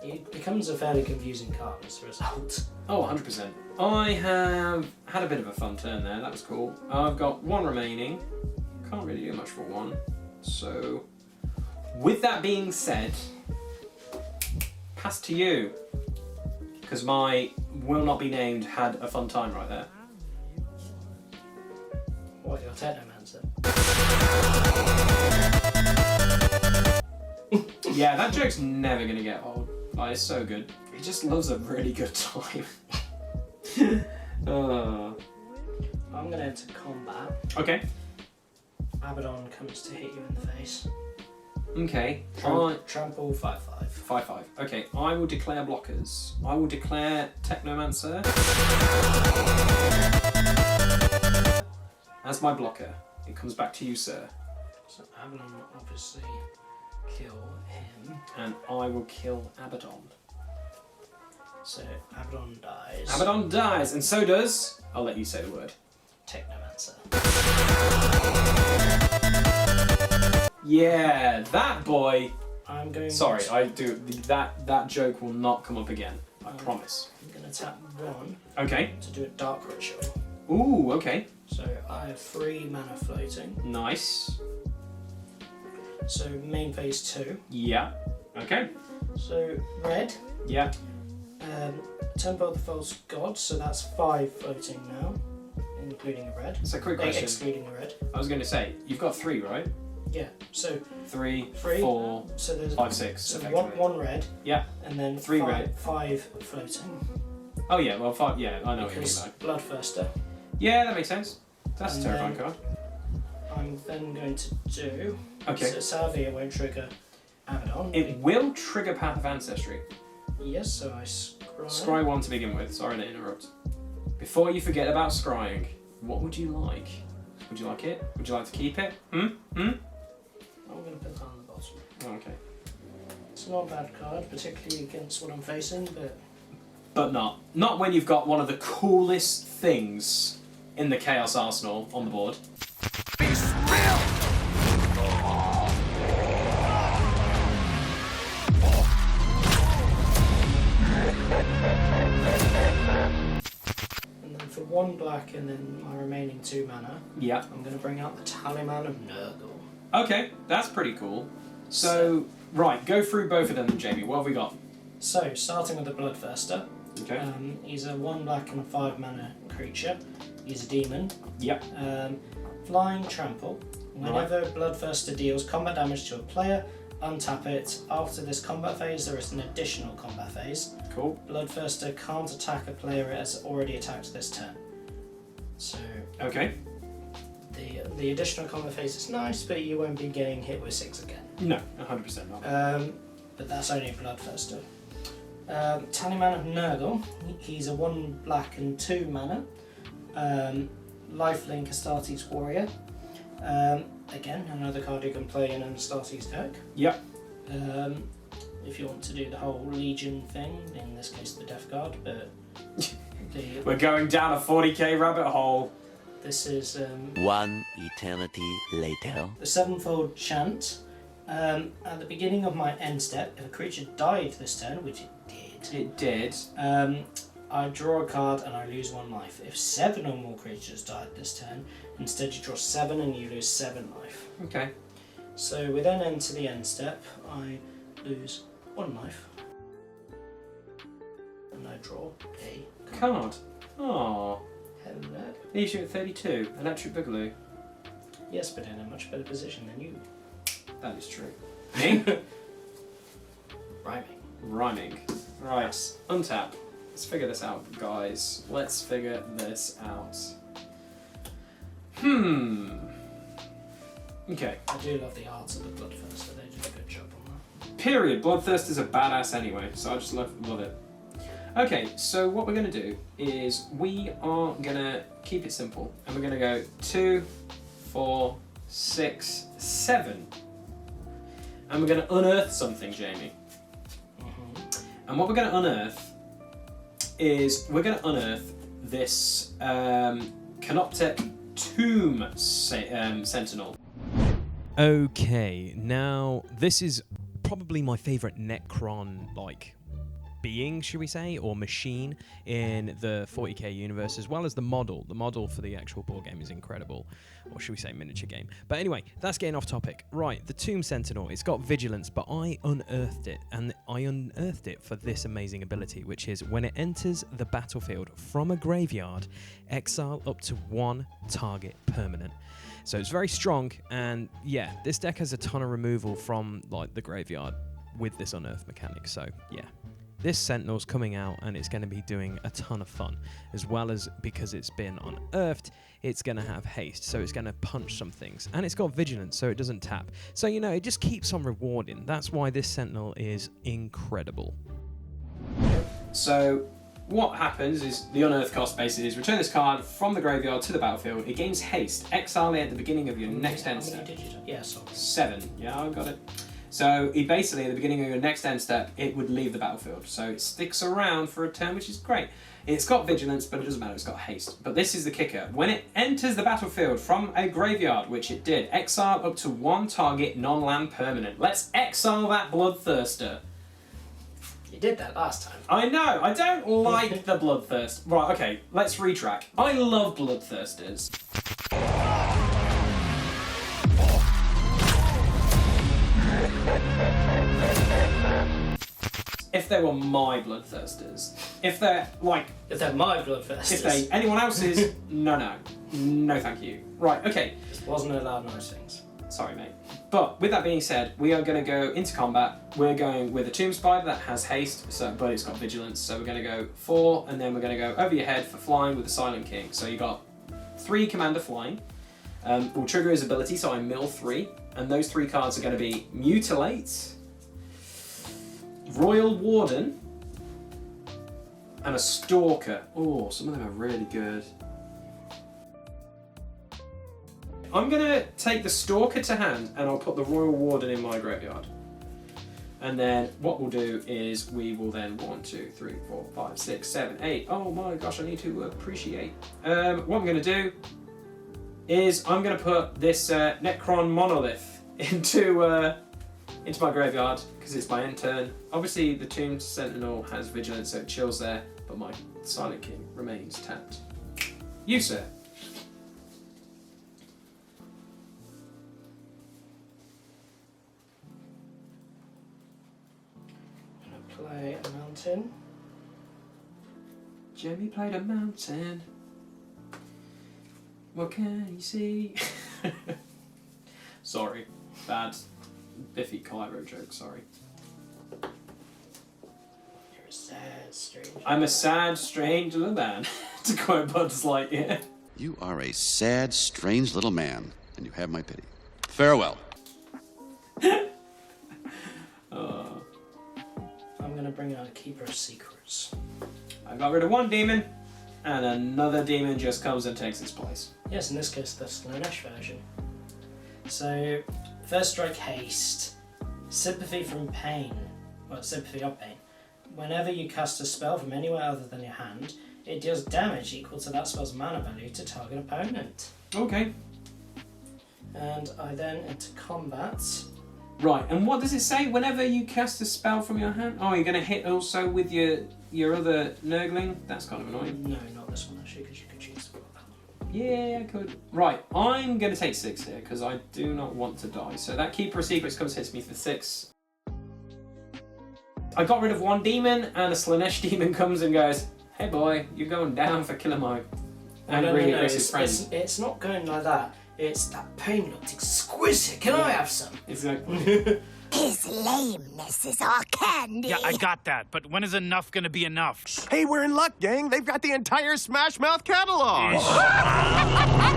It becomes a fairly confusing card as a result. Oh, 100%. I have had a bit of a fun turn there. That was cool. I've got 1 remaining. Can't really do much for 1. So, with that being said, pass to you. Because my will not be named had a fun time right there. What, your Technomancer? Yeah, that joke's never going to get old. Like, it's so good. He just loves a really good time. I'm going to enter combat. Okay. Abaddon comes to hit you in the face. Okay. Trample 5/5. 5/5. Okay, I will declare blockers. I will declare Technomancer as my blocker. It comes back to you, sir. So Abaddon will obviously kill him. And I will kill Abaddon. So Abaddon dies. Abaddon dies, and so does... I'll let you say the word. Technomancer. Yeah, that boy... I'm going Sorry, to... I do... That joke will not come up again. I promise. I'm going to tap 1 Okay. to do a Dark Ritual. Ooh, okay. So I have 3 mana floating. Nice. So main phase 2. Yeah. Okay. So red. Yeah. Temple of the False God, so that's 5 floating now, including a red. So quick question. Excluding a red. I was going to say, you've got 3, right? Yeah, so 3, 3 4, so there's 5, 6. So one red. Yeah. And then 3 5, red. 5 floating. Oh yeah, well 5. Yeah, I know what you mean. Because Like. Bloodthirster. Yeah, that makes sense. That's And a terrifying then- card. I'm then going to do. Okay. So Salvia won't trigger Abaddon. It will trigger Path of Ancestry. Yes, so I scry. Scry 1 to begin with. Sorry to interrupt. Before you forget about scrying, what would you like? Would you like it? Would you like to keep it? I'm going to put that on the bottom. Oh, okay. It's not a bad card, particularly against what I'm facing, but... But not. Not when you've got one of the coolest things in the Chaos Arsenal on the board. And then for 1 black and then my remaining 2 mana. Yeah. I'm going to bring out the Talisman of Nurgle. Okay, that's pretty cool. So, right, go through both of them, Jamie. What have we got? So, starting with the Bloodthirster. Okay. He's a 1 black and a 5 mana creature. He's a demon. Yep. Flying Trample. Whenever Bloodthirster deals combat damage to a player, untap it. After this combat phase, there is an additional combat phase. Cool. Bloodthirster can't attack a player it has already attacked this turn. So, Okay. the additional combat phase is nice, but you won't be getting hit with 6 again. No, 100% not. But that's only Bloodthirster. Talisman of Nurgle. He's a 1 black and 2 mana. Lifelink Astartes Warrior. Again, another card you can play in an Astartes deck. Yep. If you want to do the whole Legion thing, in this case the Death Guard, but We're going down a 40k rabbit hole. This is One eternity later. the Sevenfold Chant. At the beginning of my end step, if a creature died this turn, which it did, It did. I draw a card and I lose 1 life. If 7 or more creatures died this turn, instead you draw 7 and you lose 7 life. Okay. So we then enter the end step. I lose 1 life. And I draw a Card. Oh. Hello. Leaves you at 32. Electric Boogaloo. Yes, but in a much better position than you. That is true. Me? Rhyming. Rhyming. Right. Untap. Let's figure this out, guys. Let's figure this out. Okay. I do love the arts of the Bloodthirster. They did a good job on that. Period. Bloodthirst is a badass anyway, so I just love it. Okay, so what we're going to do is we are going to keep it simple, and we're going to go 2, 4, 6, 7. And we're going to unearth something, Jamie. And what we're going to unearth is we're going to unearth this Canoptek Tomb Sentinel. Okay, now this is probably my favourite Necron being, should we say, or machine in the 40k universe, as well as the model. The model for the actual board game is incredible, or should we say miniature game. But anyway, that's getting off topic. Right, the Tomb Sentinel, it's got vigilance, but I unearthed it, and I unearthed it for this amazing ability, which is when it enters the battlefield from a graveyard, exile up to 1 target permanent. So it's very strong, and yeah, this deck has a ton of removal from the graveyard with this unearth mechanic, so yeah. This Sentinel's coming out and it's going to be doing a ton of fun, as well as because it's been unearthed, it's going to have haste, so it's going to punch some things, and it's got vigilance, so it doesn't tap. So, it just keeps on rewarding. That's why this Sentinel is incredible. So what happens is the unearth cost basically is return this card from the graveyard to the battlefield. It gains haste. Exile it at the beginning of your next end step. Yeah, sorry. 7. Yeah, I got it. So it basically, at the beginning of your next end step, it would leave the battlefield. So it sticks around for a turn, which is great. It's got vigilance, but it doesn't matter, it's got haste. But this is the kicker. When it enters the battlefield from a graveyard, which it did, exile up to 1 target non-land permanent. Let's exile that Bloodthirster. You did that last time. I know, I don't like the Bloodthirst. Right, okay, let's retrack. I love Bloodthirsters. If they were my Bloodthirsters, if they're my Bloodthirsters, if they anyone else's, no, thank you. Right, okay. This wasn't allowed nice things. Sorry, mate. But with that being said, we are going to go into combat. We're going with a Tomb Spider that has haste, but it's got vigilance. So we're going to go 4, and then we're going to go over your head for flying with the Silent King. So you got 3 commander flying. Will trigger his ability, so I mill 3, and those 3 cards are going to be Mutilate, Royal Warden, and a Stalker. Oh, some of them are really good. I'm going to take the Stalker to hand, and I'll put the Royal Warden in my graveyard. And then what we'll do is we will then 1, 2, 3, 4, 5, 6, 7, 8. Oh my gosh, I need to appreciate. What I'm going to do is I'm going to put this Necron Monolith into my graveyard because it's my end turn. Obviously, the Tomb Sentinel has vigilance, so it chills there, but my Silent King remains tapped. You, sir. I'm gonna play a mountain. Jamie played a mountain. What can you see? Sorry. Bad Biffy Clyro joke, sorry. You're a sad, strange. I'm a sad, strange little man, to quote Buzz Lightyear. You are a sad, strange little man, and you have my pity. Farewell. I'm gonna bring out a Keeper of Secrets. I got rid of one demon, and another demon just comes and takes its place. Yes, in this case, the Slaanesh version. So, First Strike Haste, Sympathy from Pain, well, Sympathy of Pain. Whenever you cast a spell from anywhere other than your hand, it deals damage equal to that spell's mana value to target opponent. Okay. And I then enter combat. Right, and what does it say? Whenever you cast a spell from your hand? Oh, you're going to hit also with your other Nurgling? That's kind of annoying. No, not this one actually, because you could choose that one. Yeah, I could. Right, I'm going to take 6 here, because I do not want to die. So that Keeper of Secrets comes hits me for 6. I got rid of one demon, and a Slaanesh demon comes and goes, hey boy, you're going down for killing my really aggressive friend. It's not going like that. It's that pain looked exquisite. Can I have some? Exactly. His lameness is our candy. Yeah, I got that, but when is enough gonna be enough? Hey, we're in luck, gang. They've got the entire Smash Mouth catalog.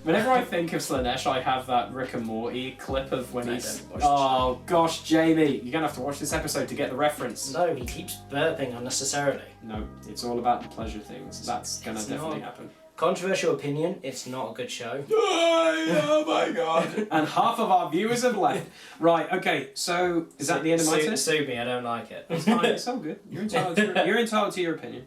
Whenever I think of Slaanesh, I have that Rick and Morty clip of when he's... Oh, gosh, Jamie, you're going to have to watch this episode to get the reference. No, he keeps burping unnecessarily. No, it's all about the pleasure things. That's going to definitely happen. Controversial opinion, it's not a good show. Oh my god. And half of our viewers have left. Right, okay, so is that the end of my turn? Sue me, I don't like it. It's fine, it's all good. You're entitled to your opinion.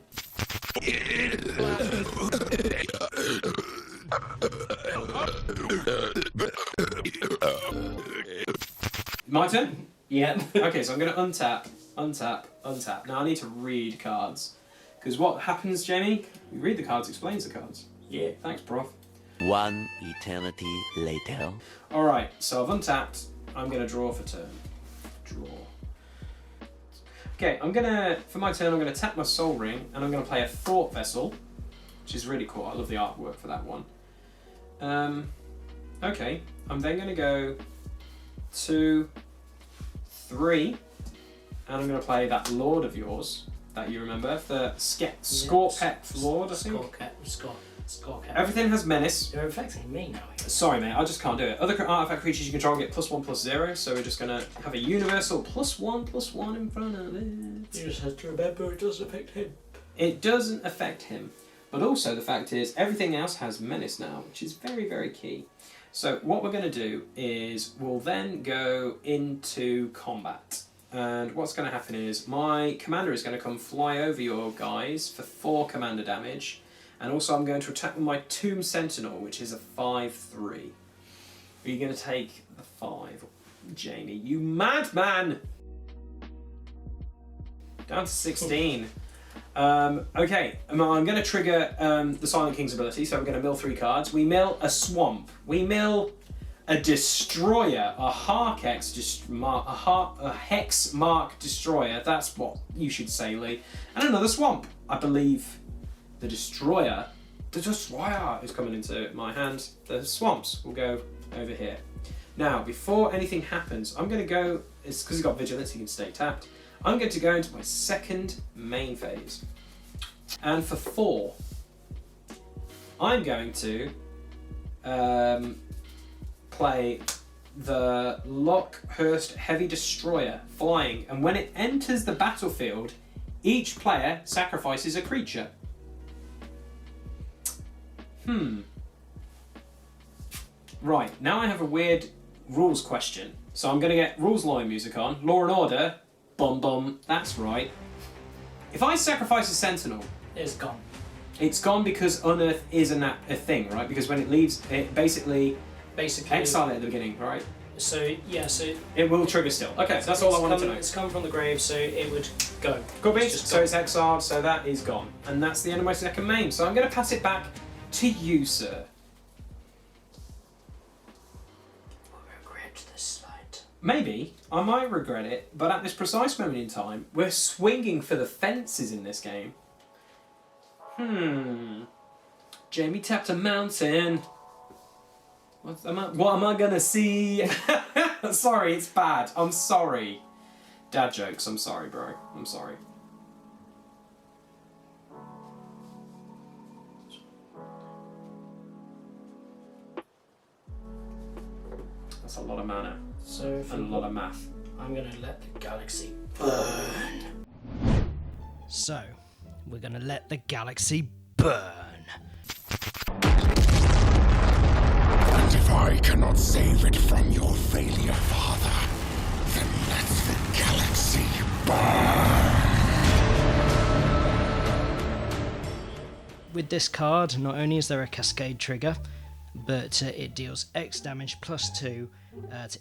My turn? Yeah. Okay, so I'm going to untap. Now I need to read cards. Because what happens, Jamie? You read the cards, explains the cards. Yeah. Thanks, Prof. One eternity later. Alright, so I've untapped. I'm going to draw for turn. Draw. Okay, for my turn, I'm going to tap my Soul Ring, and I'm going to play a Thought Vessel, which is really cool. I love the artwork for that one. Okay, I'm then going to go 2, 3, and I'm going to play that Lord of yours. That you remember, the Scorpet Lord, I think? Scorpet. Everything has menace. You're affecting me now. Sorry, mate, I just can't do it. Other artifact creatures you control get +1/+0, so we're just going to have a universal +1/+1 in front of it. You just have to remember it doesn't affect him. It doesn't affect him. But also the fact is, everything else has menace now, which is very, very key. So what we're going to do is we'll then go into combat. And what's going to happen is my commander is going to come fly over your guys for 4 commander damage. And also I'm going to attack with my Tomb Sentinel, which is a 5/3. Are you going to take the 5? Jamie, you madman! Down to 16. Okay, I'm going to trigger the Silent King's ability, so we're going to mill 3 cards. We mill a Swamp. We mill a Destroyer, a Hex Mark Destroyer, that's what you should say, Lee. And another Swamp. I believe the Destroyer is coming into my hand. The Swamps will go over here. Now, before anything happens, I'm going to go, it's because he's got Vigilance, he can stay tapped. I'm going to go into my second main phase. And for 4, I'm going to play the Lockhurst Heavy Destroyer flying, and when it enters the battlefield, each player sacrifices a creature. Right, now I have a weird rules question. So I'm going to get rules lawyer music on. Law and Order. Bum bum. That's right. If I sacrifice a Sentinel... It's gone. It's gone because Unearth is a thing, right? Because when it leaves, it basically exile it at the beginning, right? So, yeah, so... It will trigger still. Okay, that's all I wanted to know. It's come from the grave, so it would go. Good beats, so it's exiled, so that is gone. And that's the end of my second main. So I'm going to pass it back to you, sir. Will regret this fight. Maybe. I might regret it, but at this precise moment in time, we're swinging for the fences in this game. Jamie tapped a mountain. What am I gonna see? Sorry, it's bad. I'm sorry. Dad jokes. I'm sorry, bro. I'm sorry. That's a lot of mana. So and a lot of math. I'm gonna let the galaxy burn. So, we're gonna let the galaxy burn. And if I cannot save it from your failure, Father, then let the galaxy burn. With this card, not only is there a cascade trigger, but it deals X damage +2 to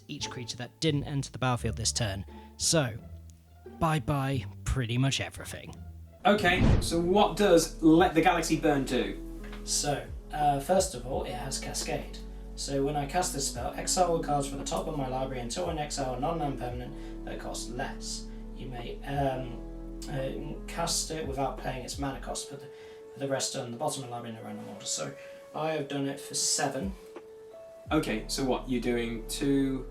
each creature that didn't enter the battlefield this turn. So, bye-bye pretty much everything. Okay, so what does Let the Galaxy Burn do? So, first of all, it has Cascade. So when I cast this spell, exile all cards from the top of my library until I exile a non-land permanent that costs less. You may cast it without paying its mana cost for the rest on the bottom of the library in a random order. So I have done it for 7. Okay, so what? You're doing 2...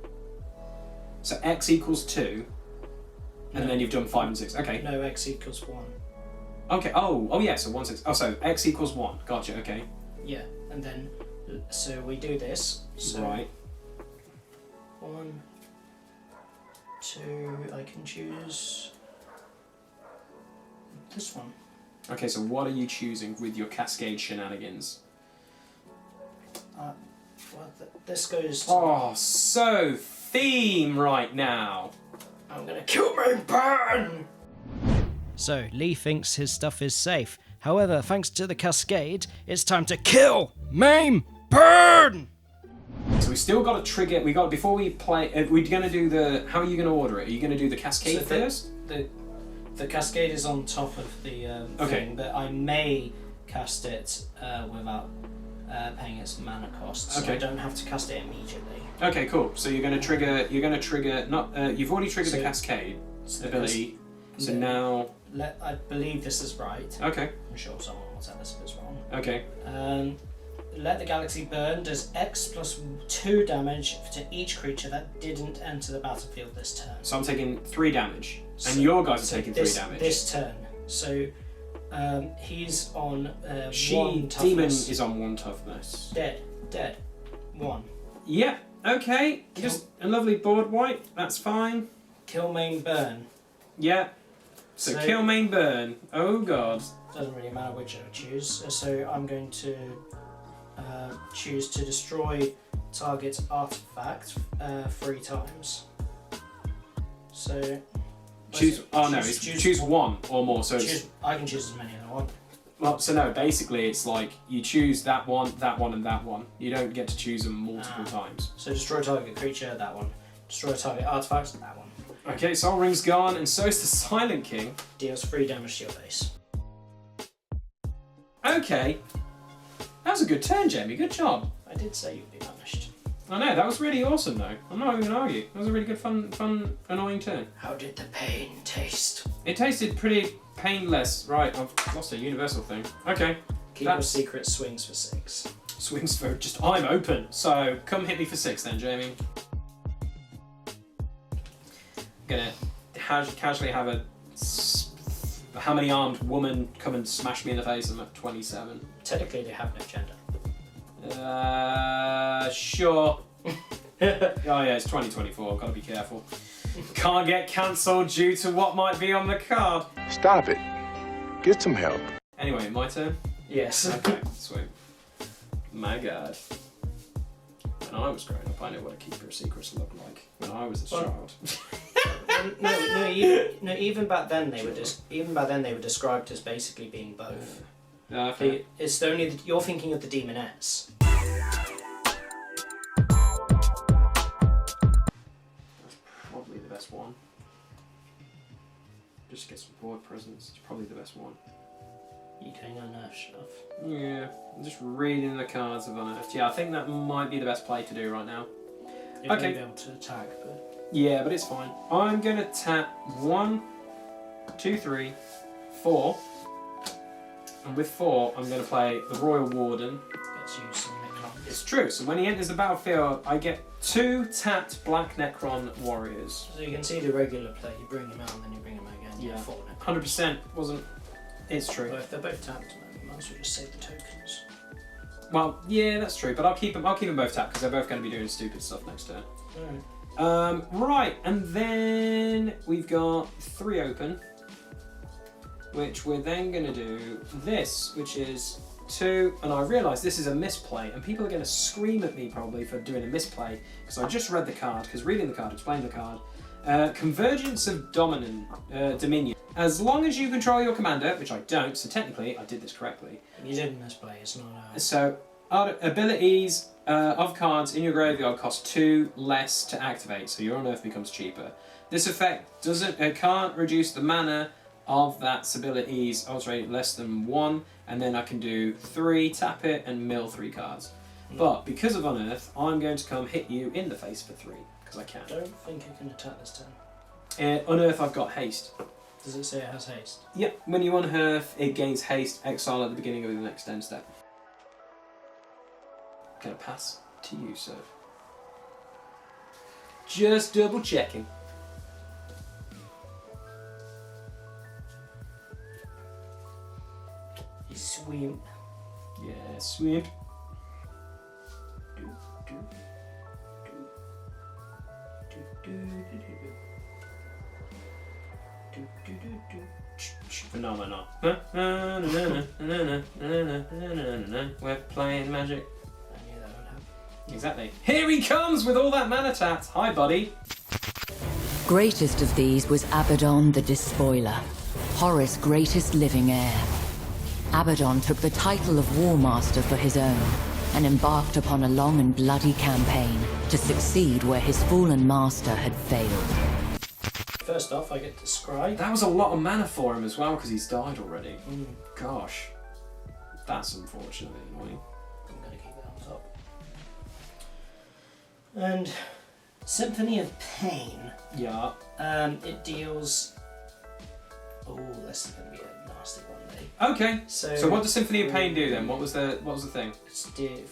So X equals 2, and then you've done 5 and 6. Okay. No, X equals 1. Okay, oh yeah, so 1, 6. Oh, so X equals 1. Gotcha, okay. Yeah, and then, so we do this. So Right. 1, 2, I can choose this one. Okay, so what are you choosing with your Cascade shenanigans? Well, this goes to... Oh, so theme right now. I'm gonna kill my burn! So, Lee thinks his stuff is safe. However, thanks to the cascade, it's time to kill, maim, burn! So we still got to trigger. We got before we play. We're gonna do the. How are you gonna order it? Are you gonna do the cascade So first? The cascade is on top of the thing, but I may cast it without paying its mana cost. So I don't have to cast it immediately. Okay, cool. So you're gonna trigger. You're gonna trigger. Not. You've already triggered the cascade ability. So now. I believe this is right. Okay. I'm sure someone will tell us if it's wrong. Okay. Let the Galaxy Burn does X plus 2 damage to each creature that didn't enter the battlefield this turn. So I'm taking 3 damage, and So- your guys are taking this, 3 damage. This turn. So he's on 1 Demon toughness. is on 1 toughness. Dead. 1. Yeah. Okay. Just a lovely board wipe. That's fine. Kill, main, burn. Yeah. So kill, main, burn. Oh god. Doesn't really matter which I choose. So I'm going to choose to destroy target's artifact 3 times. So Choose. Oh no, it's choose 1 or more. So it's, I can choose as many as I want. well, so no. Basically, it's like you choose that one, and that one. You don't get to choose them multiple times. So destroy target creature, that one. Destroy target artifact, that one. Okay, Soul Ring's gone, and so is the Silent King. Deals 3 damage to your base. Okay. That was a good turn, Jamie. Good job. I did say you'd be banished. I know, that was really awesome, though. I'm not even going to argue. That was a really good, fun, annoying turn. How did the pain taste? It tasted pretty painless. Right, I've lost a universal thing. Okay. Keep your secret swings for 6. Swings for just... I'm open, so come hit me for 6 then, Jamie. Gonna casually have a hammer-armed woman come and smash me in the face. I'm at 27. Technically, they have no gender. Sure. Oh yeah, it's 2024. I've got to be careful. Can't get cancelled due to what might be on the card. Stop it. Get some help. Anyway, my turn? Yes. Okay, sweet. My god. When I was growing up, I know what a keeper of secrets looked like when I was a child. Even back then they were described as basically being both. Okay. It's only you're thinking of the demoness. That's probably the best one. Just get some board presents. It's probably the best one. You can unearth stuff. Yeah, I'm just reading the cards of Unearthed. Yeah, I think that might be the best play to do right now. You're Okay. going to be able to attack, but... Yeah, but it's fine. I'm going to tap 1, 2, 3, 4. And with 4, I'm going to play the Royal Warden. Gets you some Necrons. It's true, so when he enters the battlefield, I get 2 tapped Black Necron warriors. So you can see the regular play, you bring him out and then you bring him again. You Yeah. get 4 Necrons. 100% wasn't... It's true. Well, if they're both tapped, you might as well just save the tokens. Well, yeah, that's true, but I'll keep them both tapped because they're both going to be doing stupid stuff next turn. Alright. Right, and then we've got 3 open, which we're then going to do this, which is 2, and I realise this is a misplay, and people are going to scream at me probably for doing a misplay, because I just read the card, because reading the card explained the card. Convergence of Dominion. As long as you control your commander, which I don't, so technically I did this correctly. You didn't misplay, it's not out. So, abilities of cards in your graveyard cost 2 less to activate, so your Unearth becomes cheaper. This effect can't reduce the mana of that ability's odds rate less than 1, and then I can do 3, tap it, and mill 3 cards. But because of Unearth, I'm going to come hit you in the face for 3, because I can. I don't think you can attack this turn. Unearth, I've got haste. Does it say it has haste? Yep, when you unearth, it gains haste, exile at the beginning of the next end step. Gonna pass to you, sir. Just double checking. You swim. Yeah, swim. Phenomenal. We're playing magic. I knew that would happen. Exactly. Here he comes with all that mana tapped. Hi, buddy. Greatest of these was Abaddon the Despoiler, Horus' greatest living heir. Abaddon took the title of War Master for his own, and embarked upon a long and bloody campaign to succeed where his fallen master had failed. First off, I get to scry. That was a lot of mana for him as well, because he's died already. Gosh. That's unfortunately annoying. I'm going to keep that on top. And Symphony of Pain. Yeah. It deals... Oh, this is going to be a nasty one, mate. Okay. So what does Symphony of Pain do then? What was the thing? It's dealing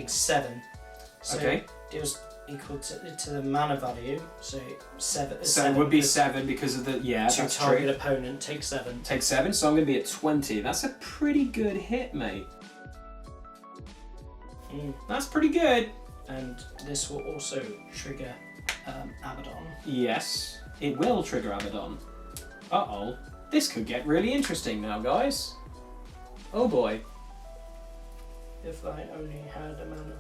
7. So Okay. Deals equal to the mana value. So 7. So it would be 7 because of the... Yeah, to that's target true. opponent, take 7. Take 7, so I'm going to be at 20. That's a pretty good hit, mate. That's pretty good. And this will also trigger Abaddon. Yes, it will trigger Abaddon. Uh-oh. This could get really interesting now, guys. Oh boy. If I only had a mana.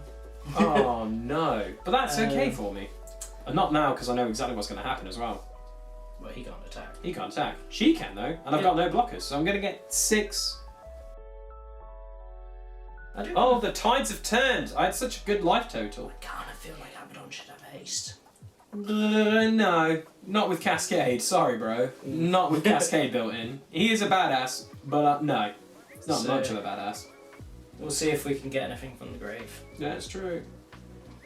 Oh no. But that's okay for me. And not now, because I know exactly what's going to happen as well. Well, he can't attack. He can't attack. She can, though. And I've got no blockers, so I'm going to get 6. Oh, the tides have turned. I had such a good life total. I kind of feel like Abaddon should have haste. No, not with Cascade. Sorry, bro. Not with Cascade built in. He is a badass, but no. It's not much of a badass. We'll see if we can get anything from the grave. That's true.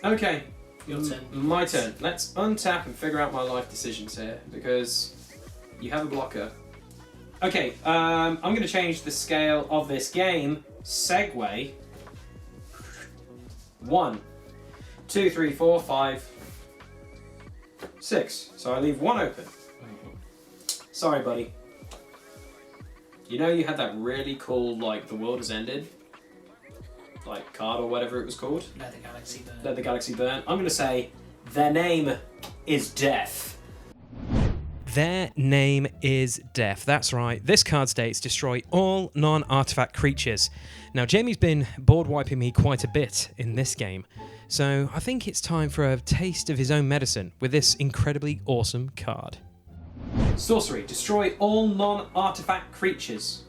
Okay. Your turn. My turn. Let's untap and figure out my life decisions here, because you have a blocker. Okay, I'm going to change the scale of this game. Segway. 1, 2, 3, 4, 5, 6. So I leave 1 open. Sorry, buddy. You know you had that really cool, like, The World Has Ended? Like, card or whatever it was called? Let the Galaxy Burn. Let the Galaxy Burn. I'm going to say, their name is Death. Their name is Death. That's right. This card states destroy all non-artifact creatures. Now, Jamie's been board wiping me quite a bit in this game, so I think it's time for a taste of his own medicine with this incredibly awesome card. Sorcery. Destroy all non-artifact creatures.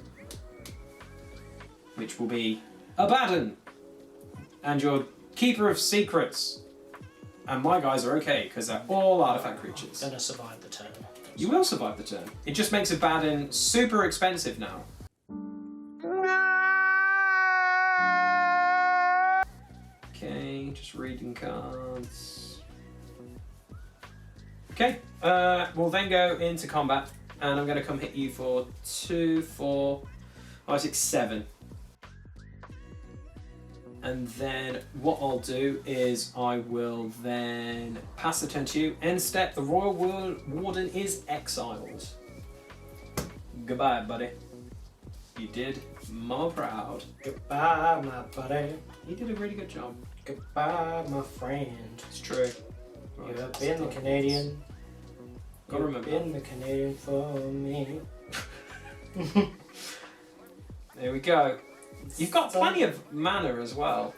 Which will be Abaddon. And your Keeper of Secrets. And my guys are okay, because they're all artifact creatures. I'm going to survive the turn. You will survive the turn. It just makes Abaddon super expensive now. Okay, just reading cards. Okay, we'll then go into combat, and I'm going to come hit you for 2, 4, 5, 6, 7. And then what I'll do is I will then pass the turn to you. End step, the Royal Warden is exiled. Goodbye, buddy. You did Mama proud. Goodbye, my buddy. You did a really good job. Goodbye, my friend. It's true. You have been the Canadian. Gotta remember. You've been the Canadian for me. There we go. You've got plenty of mana as well.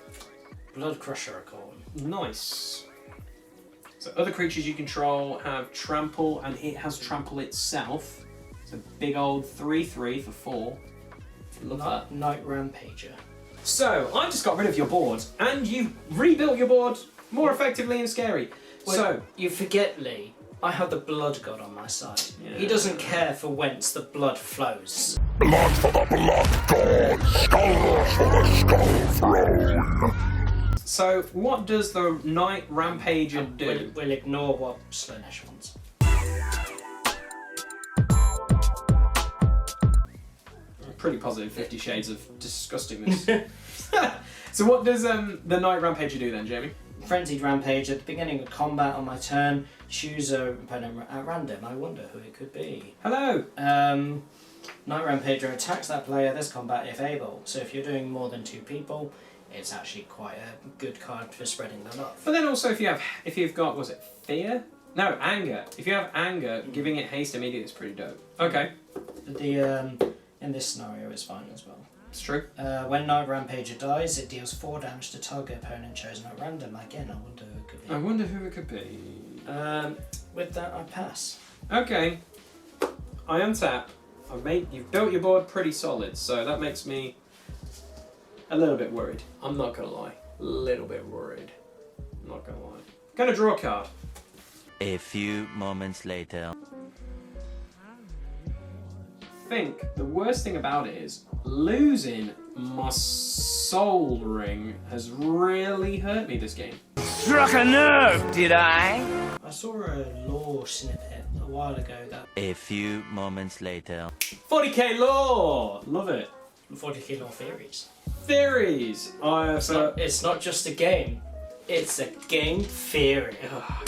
Blood Crusher, I call him. Nice. So other creatures you control have trample, and it has trample itself. It's a big old 3/3 for 4. Love that. Night Rampager. So I just got rid of your board, and you've rebuilt your board more effectively and scary. Well, so you forget, Lee. I have the Blood God on my side. Yeah. He doesn't care for whence the blood flows. Blood for the blood god, skulls for the skull throne. So what does the Night Rampager do? We'll ignore what Slaanesh wants. Pretty positive 50 Shades of disgustingness. So what does the Night Rampager do then, Jamie? Frenzied Rampage. At the beginning of combat on my turn, choose a opponent at random. I wonder who it could be. Hello! Night Rampager attacks that player this combat if able. So if you're doing more than 2 people, it's actually quite a good card for spreading the love. But then also if you've got, was it fear? No, anger. If you have anger, giving it haste immediately is pretty dope. Okay. In this scenario, it's fine as well. It's true. When Night Rampager dies, it deals 4 damage to target opponent chosen at random. Again, I wonder who it could be. I wonder who it could be. With that, I pass. Okay. I untap. You've built your board pretty solid, so that makes me a little bit worried. I'm not gonna lie. A little bit worried. I'm not gonna lie. Gonna draw a card. A few moments later. I think the worst thing about it is losing my soul ring has really hurt me this game. Struck a nerve, did I? I saw a lore snippet a while ago that... A few moments later. 40k lore! Love it. 40k lore theories. Theories! It's not just a game. It's a game theory.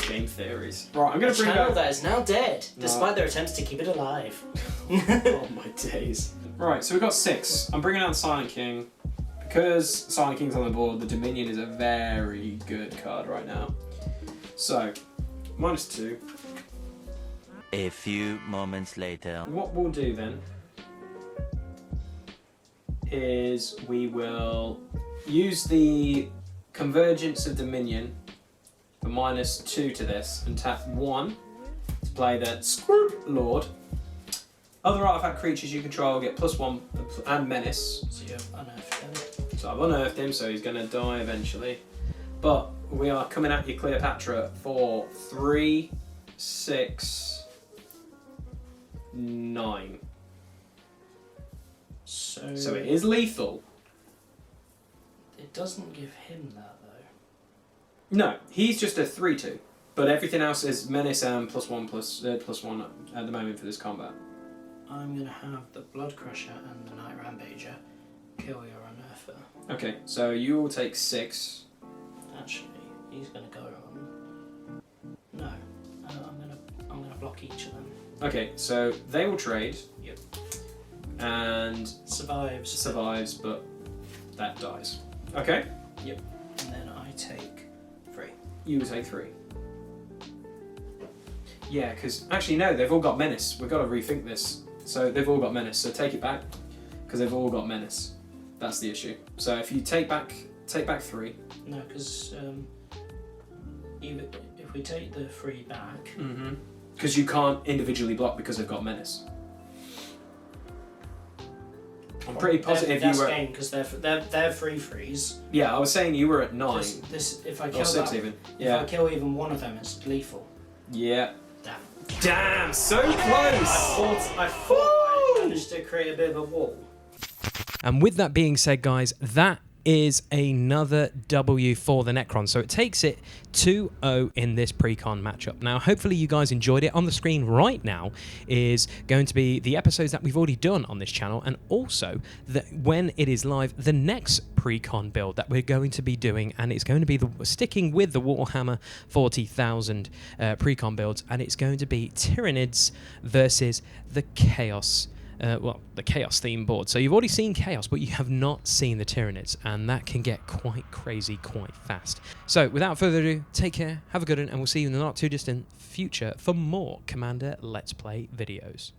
Game theories. Right, I'm going to bring channel back... that is now dead, despite their attempts to keep it alive. Oh my days. Right, so we've got 6. I'm bringing out Silent King. Because Silent King's on the board, the Dominion is a very good card right now. So, -2. A few moments later. What we'll do then is we will use the Convergence of Dominion for -2 to this and tap 1 to play the Squirt Lord. Other artifact creatures you control get +1 and Menace. So you unearthed him. So I've unearthed him, so he's going to die eventually. But we are coming at you, Cleopatra, for 3, 6, 9. So it is lethal. It doesn't give him that though. No, he's just a 3/2. But everything else is Menace and +1 at the moment for this combat. I'm going to have the Blood Crusher and the Night Rampager kill your unearther. Okay, so you will take 6. Actually, he's going to go on. No, I'm going to block each of them. Okay, so they will trade. Yep. And survives, but that dies. Okay. Yep. And then I take 3. You will take 3. Yeah, because actually no, they've all got Menace. We've got to rethink this. So they've all got Menace. So take it back, because they've all got Menace. That's the issue. So if you take back 3. No, because even if we take the 3 back. Because you can't individually block because they've got Menace. I'm pretty positive you were. Because they're 3/3s. Yeah, I was saying you were at 9. This if I kill or 6 that, even. If I kill even one of them, it's lethal. Yeah. Damn, so close! I thought I managed to create a bit of a wall. And with that being said, guys, that is another W for the Necron. So it takes it 2-0 in this Precon matchup. Now, hopefully you guys enjoyed it. On the screen right now is going to be the episodes that we've already done on this channel, and also when it is live, the next Precon build that we're going to be doing, and it's going to be sticking with the Warhammer 40,000 Precon builds, and it's going to be Tyranids versus the Chaos the Chaos theme board. So you've already seen Chaos, but you have not seen the Tyranids, and that can get quite crazy quite fast. So without further ado, take care, have a good one, and we'll see you in the not too distant future for more Commander Let's Play videos.